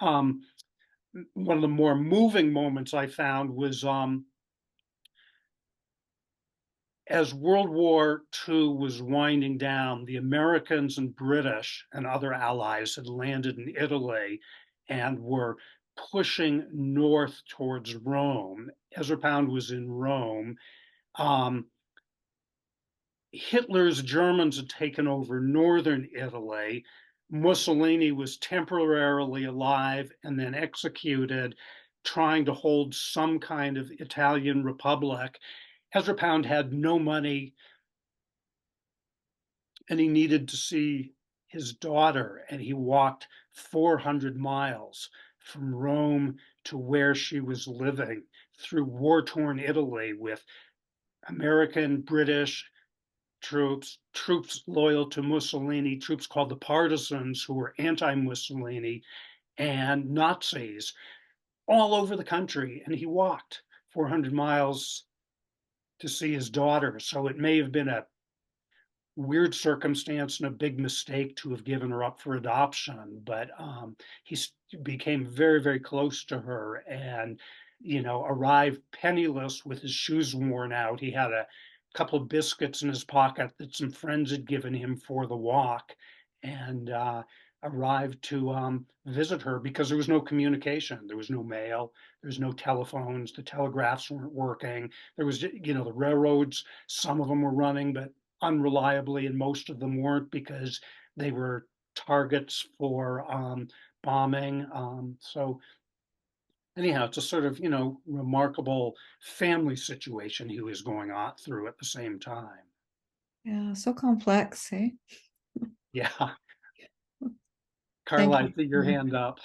Um, One of the more moving moments I found was as World War II was winding down, the Americans and British and other allies had landed in Italy and were pushing north towards Rome. Ezra Pound was in Rome. Um, Hitler's Germans had taken over northern Italy. Mussolini was temporarily alive and then executed, trying to hold some kind of Italian republic. Ezra Pound had no money and he needed to see his daughter, and he walked 400 miles from Rome to where she was living through war-torn Italy with American, British troops loyal to Mussolini, troops called the partisans who were anti-Mussolini, and Nazis all over the country. And he walked 400 miles to see his daughter. So it may have been a weird circumstance and a big mistake to have given her up for adoption, but he became very, very close to her and, arrived penniless with his shoes worn out. He had a couple of biscuits in his pocket that some friends had given him for the walk, and arrived to visit her because there was no communication. There was no mail. There was no telephones. The telegraphs weren't working. There was, the railroads, some of them were running, but unreliably, and most of them weren't because they were targets for bombing. So anyhow, it's a sort of, remarkable family situation he was going on through at the same time. Yeah, so complex, eh? Yeah. Thank Carla, I you. see your Yeah. hand up.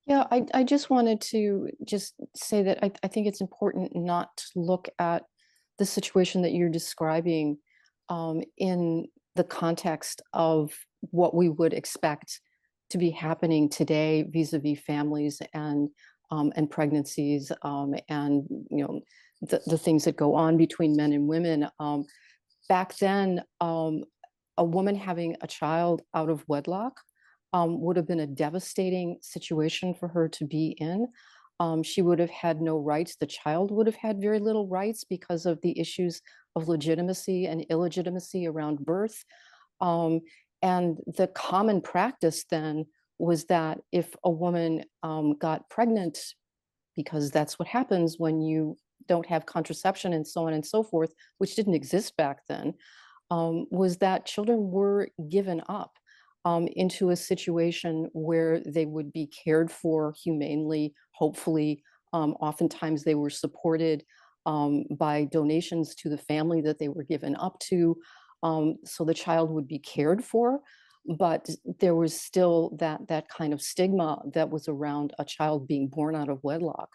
Yeah, I just wanted to just say that I think it's important not to look at the situation that you're describing in the context of what we would expect to be happening today vis-a-vis families and pregnancies and the things that go on between men and women. Back then, a woman having a child out of wedlock would have been a devastating situation for her to be in. She would have had no rights. The child would have had very little rights because of the issues of legitimacy and illegitimacy around birth. And the common practice then was that if a woman got pregnant, because that's what happens when you don't have contraception and so on and so forth, which didn't exist back then, was that children were given up into a situation where they would be cared for humanely, hopefully. Oftentimes they were supported by donations to the family that they were given up to. So the child would be cared for, but there was still that kind of stigma that was around a child being born out of wedlock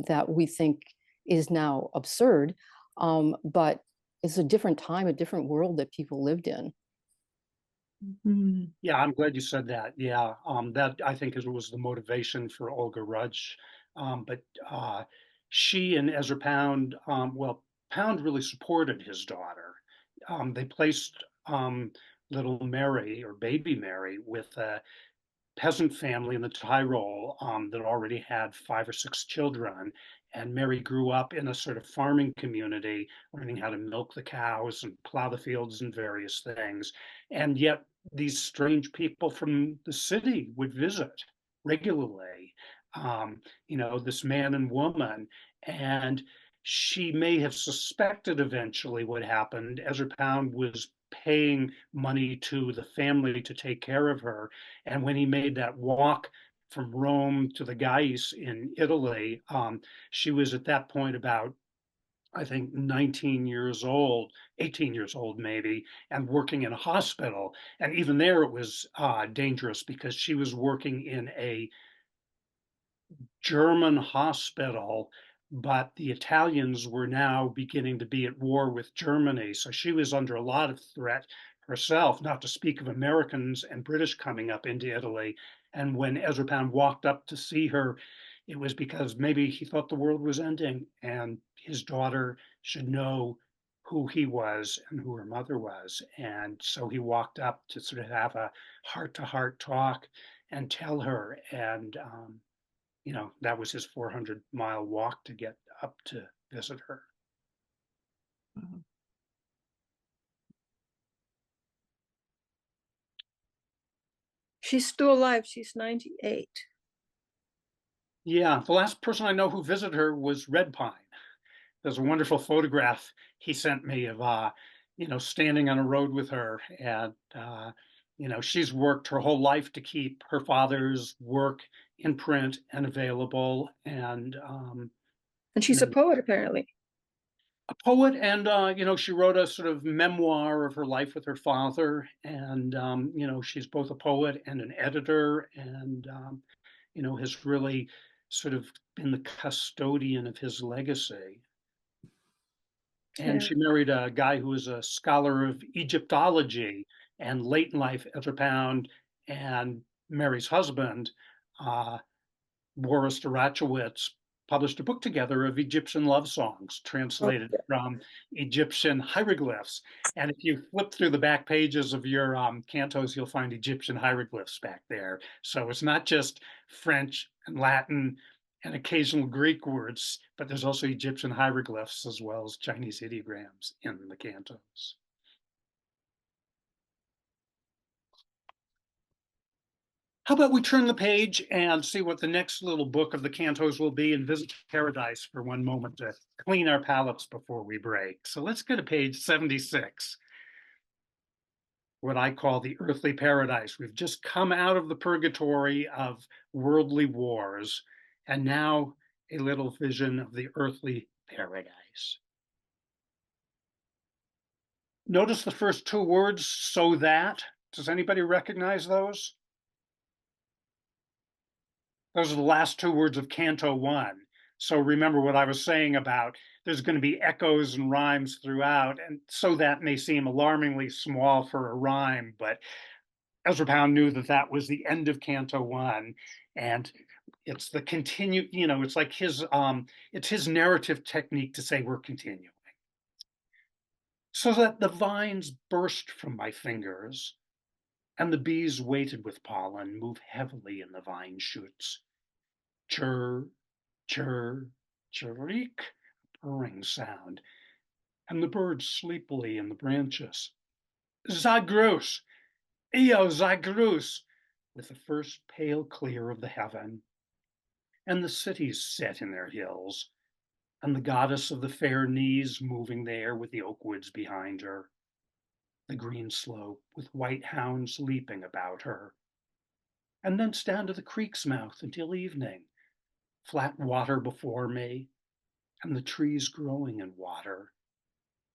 that we think is now absurd. But it's a different time, a different world that people lived in. Yeah, I'm glad you said that. Yeah, that I think was the motivation for Olga Rudge. But she and Ezra Pound, well, Pound really supported his daughter. They placed little Mary or baby Mary with a peasant family in the Tyrol that already had 5 or 6 children. And Mary grew up in a sort of farming community, learning how to milk the cows and plow the fields and various things. And yet, these strange people from the city would visit regularly. This man and woman. And she may have suspected eventually what happened. Ezra Pound was paying money to the family to take care of her. And when he made that walk from Rome to the Gaius in Italy, she was at that point about, I think, 19 years old, 18 years old maybe, and working in a hospital. And even there it was dangerous because she was working in a German hospital, but the Italians were now beginning to be at war with Germany. So she was under a lot of threat herself, not to speak of Americans and British coming up into Italy. And when Ezra Pound walked up to see her, it was because maybe he thought the world was ending and his daughter should know who he was and who her mother was. And so he walked up to sort of have a heart to heart talk and tell her. And that was his 400-mile walk to get up to visit her. She's still alive. She's 98. Yeah, the last person I know who visited her was Red Pine. There's a wonderful photograph he sent me of, standing on a road with her. And, she's worked her whole life to keep her father's work in print and available. And, And she's a poet, apparently. a poet, and she wrote a sort of memoir of her life with her father. And she's both a poet and an editor, and has really sort of been the custodian of his legacy. And Yeah. she married a guy who was a scholar of Egyptology. And late in life, Ezra Pound and Mary's husband, Boris Derachowitz, published a book together of Egyptian love songs translated from Egyptian hieroglyphs. And if you flip through the back pages of your cantos, you'll find Egyptian hieroglyphs back there. So it's not just French and Latin and occasional Greek words, but there's also Egyptian hieroglyphs as well as Chinese ideograms in the cantos. How about we turn the page and see what the next little book of the cantos will be and visit paradise for one moment to clean our palates before we break. So let's go to page 76, what I call the earthly paradise. We've just come out of the purgatory of worldly wars, and now a little vision of the earthly paradise. Notice the first 2 words, so that. Does anybody recognize those? Those are the last 2 words of Canto 1. So remember what I was saying about there's going to be echoes and rhymes throughout. And so that may seem alarmingly small for a rhyme, but Ezra Pound knew that that was the end of Canto 1. And it's the continue, it's like it's his narrative technique to say we're continuing. So that the vines burst from my fingers, and the bees weighted with pollen move heavily in the vine shoots. Chirr, chirr, chirrick, purring sound, and the birds sleepily in the branches. Zagrus, Io Zagrus, with the first pale clear of the heaven, and the cities set in their hills, and the goddess of the fair knees moving there with the oak woods behind her, the green slope with white hounds leaping about her, and thence down to the creek's mouth until evening, flat water before me, and the trees growing in water,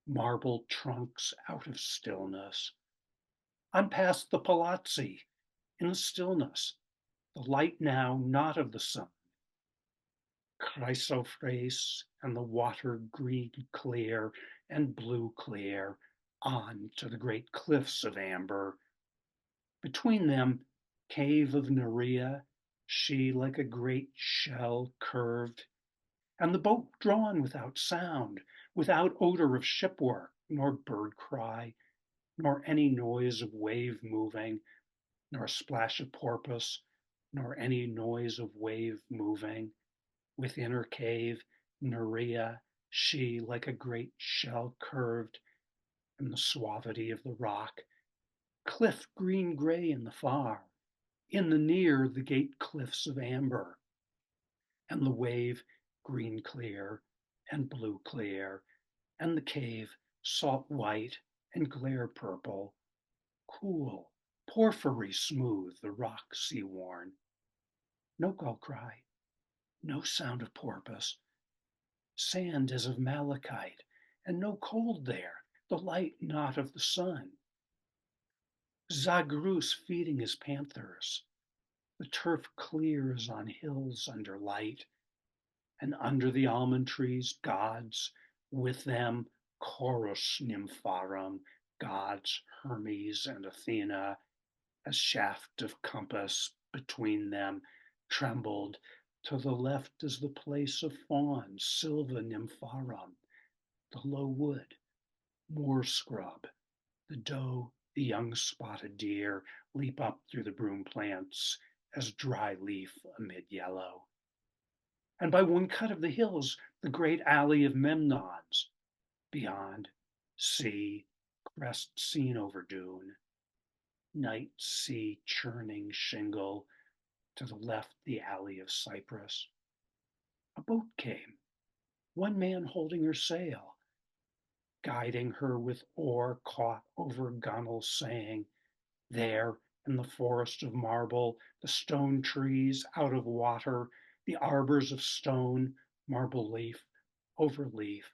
marble trunks out of stillness. I'm past the palazzi, in the stillness, the light now not of the sun, chrysoprase and the water green clear and blue clear, on to the great cliffs of amber. Between them, cave of Nerea, she like a great shell curved, and the boat drawn without sound, without odor of shipwork, nor bird cry, nor any noise of wave moving, nor splash of porpoise, nor any noise of wave moving. Within her cave, Nerea, she like a great shell curved, and the suavity of the rock, cliff green gray in the far, in the near the gate cliffs of amber, and the wave green clear and blue clear, and the cave salt white and glare purple, cool, porphyry smooth, the rock sea worn. No gull cry, no sound of porpoise, sand as of malachite, and no cold there, the light not of the sun. Zagrus feeding his panthers, the turf clear as on hills under light, and under the almond trees gods, with them chorus nympharum, gods Hermes and Athena, a shaft of compass between them trembled. To the left is the place of fawns, Silva nympharum, the low wood, moor scrub, the doe, the young spotted deer leap up through the broom plants as dry leaf amid yellow. And by one cut of the hills, the great alley of Memnons, beyond, sea, crest seen over dune, night sea churning shingle, to the left the alley of cypress. A boat came, one man holding her sail, guiding her with oar caught over gunwale, saying, there in the forest of marble, the stone trees out of water, the arbors of stone, marble leaf over leaf,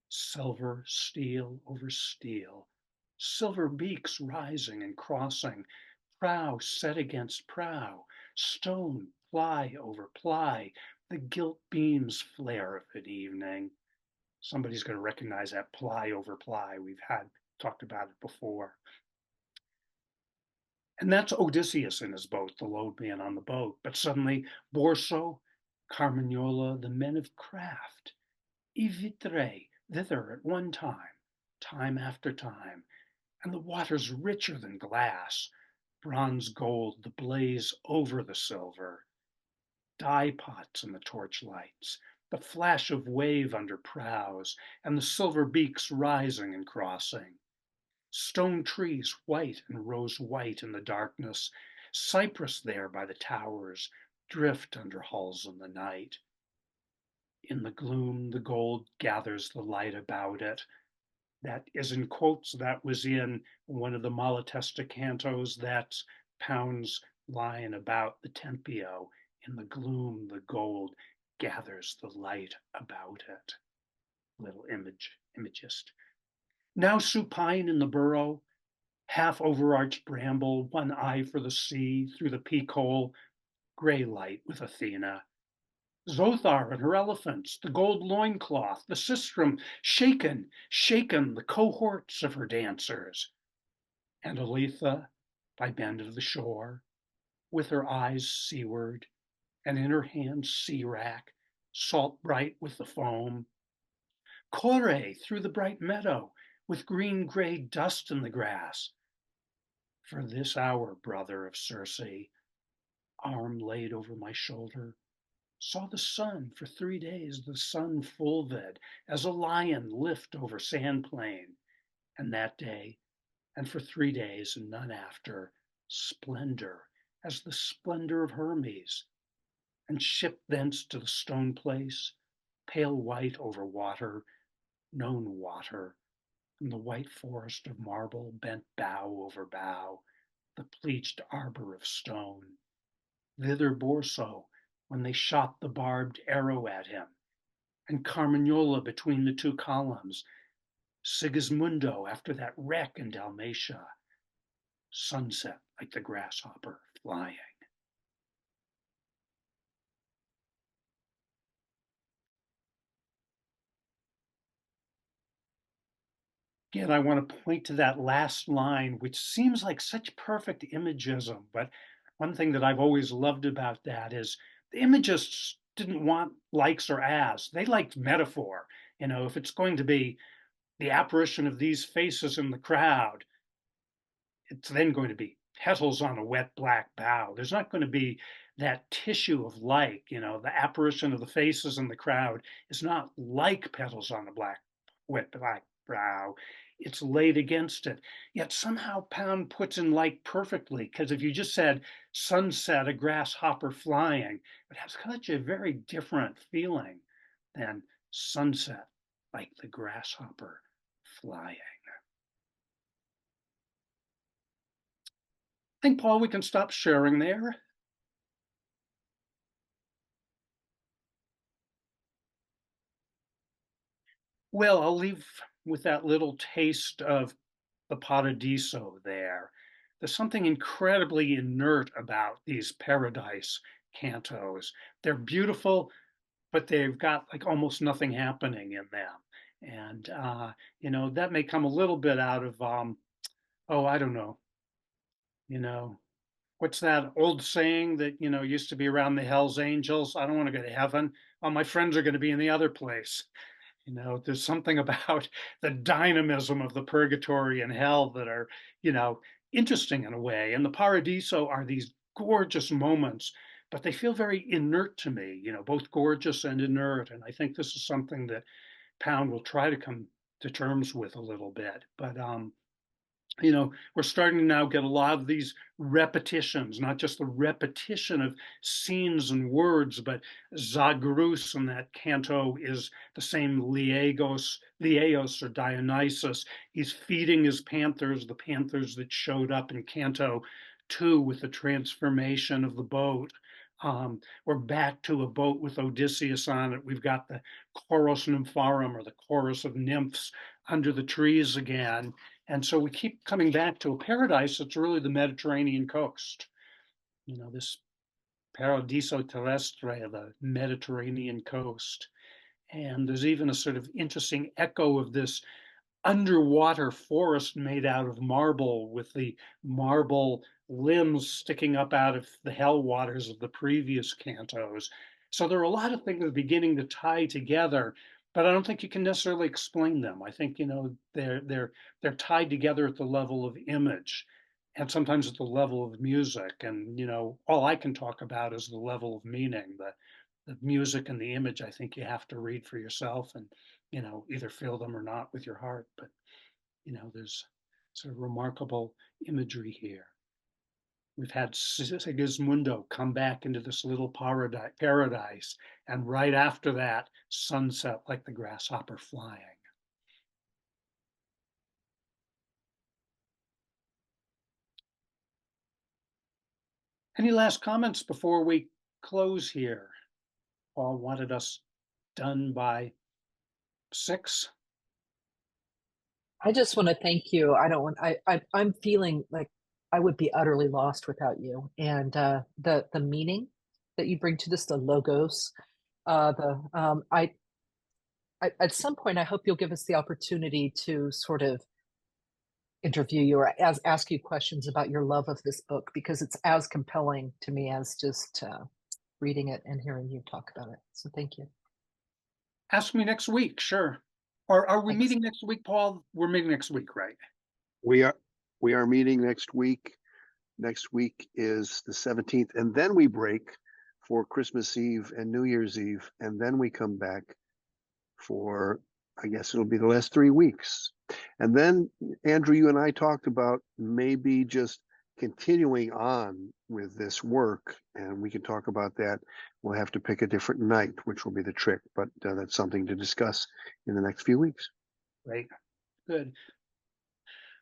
silver steel over steel, silver beaks rising and crossing, prow set against prow, stone ply over ply, the gilt beams flare of an evening. Somebody's going to recognize that ply over ply. We've talked about it before. And that's Odysseus in his boat, the load man on the boat. But suddenly, Borso, Carmagnola, the men of craft, Ivitre, thither at one time after time, and the waters richer than glass, bronze gold, the blaze over the silver, dye pots in the torchlights, the flash of wave under prows, and the silver beaks rising and crossing. Stone trees white and rose white in the darkness, cypress there by the towers, drift under hulls in the night. In the gloom, the gold gathers the light about it. That is in quotes, that was in one of the Malatesta cantos, that's Pound's line about the Tempio. In the gloom, the gold gathers the light about it. Little imagist. Now supine in the burrow, half overarched bramble, one eye for the sea, through the peak hole, gray light with Athena. Zothar and her elephants, the gold loincloth, the sistrum, shaken, the cohorts of her dancers. And Aletha, by bend of the shore, with her eyes seaward, and in her hand sea rack, salt bright with the foam. Kore through the bright meadow, with green gray dust in the grass. For this hour, brother of Circe, arm laid over my shoulder, saw the sun for 3 days, the sun fulved as a lion lift over sand plain, and that day, and for 3 days and none after, splendor as the splendor of Hermes, and shipped thence to the stone place, pale white over water, known water, from the white forest of marble bent bough over bough, the pleached arbor of stone. Thither Borso, when they shot the barbed arrow at him, and Carmagnola between the two columns, Sigismundo after that wreck in Dalmatia, sunset like the grasshopper flying. Again, I want to point to that last line, which seems like such perfect imagism. But one thing that I've always loved about that is the imagists didn't want likes or as. They liked metaphor. You know, if it's going to be the apparition of these faces in the crowd, it's then going to be petals on a wet black bough. There's not going to be that tissue of like, you know, the apparition of the faces in the crowd is not like petals on a wet black brow. It's laid against it. Yet somehow Pound puts in like perfectly, because if you just said sunset, a grasshopper flying, it has such a very different feeling than sunset, like the grasshopper flying. I think, Paul, we can stop sharing there. Well, I'll leave with that little taste of the Paradiso there. There's something incredibly inert about these paradise cantos. They're beautiful, but they've got like almost nothing happening in them. And, you know, that may come a little bit out of, oh, I don't know, you know, what's that old saying that, you know, used to be around the Hells Angels? I don't want to go to heaven. All my friends are going to be in the other place. You know, there's something about the dynamism of the purgatory and hell that are, you know, interesting in a way. And the Paradiso are these gorgeous moments, but they feel very inert to me, you know, both gorgeous and inert. And I think this is something that Pound will try to come to terms with a little bit. But you know, we're starting to now get a lot of these repetitions, not just the repetition of scenes and words, but Zagrus in that canto is the same Lieos or Dionysus. He's feeding his panthers, the panthers that showed up in Canto 2 with the transformation of the boat. We're back to a boat with Odysseus on it. We've got the chorus nympharum, or the chorus of nymphs under the trees again. And so we keep coming back to a paradise that's really the Mediterranean coast. You know, this Paradiso Terrestre, the Mediterranean coast. And there's even a sort of interesting echo of this underwater forest made out of marble, with the marble limbs sticking up out of the hell waters of the previous cantos. So there are a lot of things beginning to tie together, but I don't think you can necessarily explain them. I think, you know, they're tied together at the level of image, and sometimes at the level of music. And, you know, all I can talk about is the level of meaning. The music and the image, I think you have to read for yourself and, you know, either feel them or not with your heart. But, you know, there's sort of remarkable imagery here. We've had Sigismundo come back into this little paradise, and right after that, sunset like the grasshopper flying. Any last comments before we close here? Paul wanted us done by 6. I just want to thank you. I don't want. I'm feeling like I would be utterly lost without you, and the meaning that you bring to this, the logos, I at some point I hope you'll give us the opportunity to sort of interview you or ask you questions about your love of this book, because it's as compelling to me as just reading it and hearing you talk about it. So thank you. Ask me next week, sure. Or are we Thanks. meeting next week, Paul? We're meeting next week, right? We are meeting next week. Next week is the 17th, and then we break for Christmas Eve and New Year's Eve, and then we come back for, I guess it'll be the last 3 weeks. And then, Andrew, you and I talked about maybe just continuing on with this work, and we can talk about that. We'll have to pick a different night, which will be the trick, but that's something to discuss in the next few weeks. Right. Good.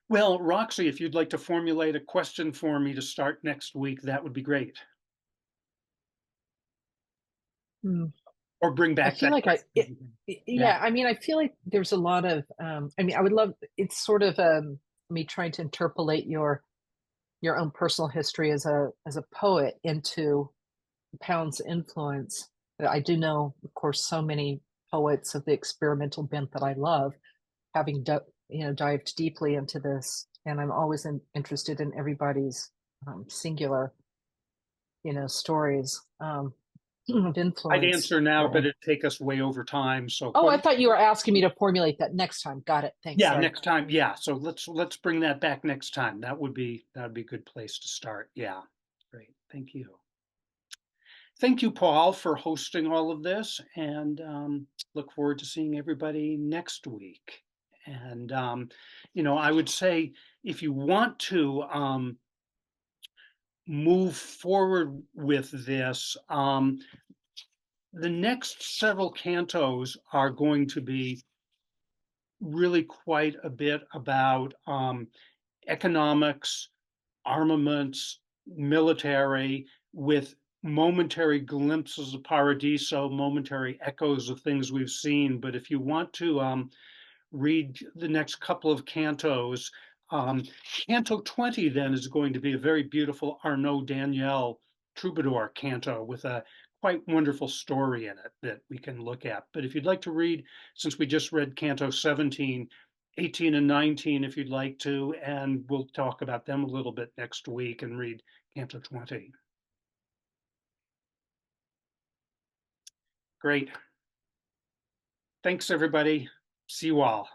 Well, Roxy, if you'd like to formulate a question for me to start next week, that would be great. Hmm. Or bring I back feel that like question. yeah, I mean, I feel like there's a lot of, I mean, I would love, it's sort of me trying to interpolate your own personal history as a poet into Pound's influence. I do know, of course, so many poets of the experimental bent that I love, having dived deeply into this, and I'm always interested in everybody's singular, stories of I'd influence. answer now, but it'd take us way over time. So Oh, I thought you were asking me to formulate that next time. Got it. Thanks. yeah, Sorry. next time. Yeah. So let's bring that back next time. That would be a good place to start. Yeah. Great. Thank you. Thank you, Paul, for hosting all of this, and look forward to seeing everybody next week. And I would say if you want to move forward with this, the next several cantos are going to be really quite a bit about economics, armaments, military, with momentary glimpses of Paradiso, momentary echoes of things we've seen. But if you want to read the next couple of cantos, Canto 20 then is going to be a very beautiful Arnaud Daniel troubadour canto with a quite wonderful story in it that we can look at. But if you'd like to read, since we just read Canto 17, 18 and 19, if you'd like to, and we'll talk about them a little bit next week and read Canto 20. Great. Thanks, everybody. See you all.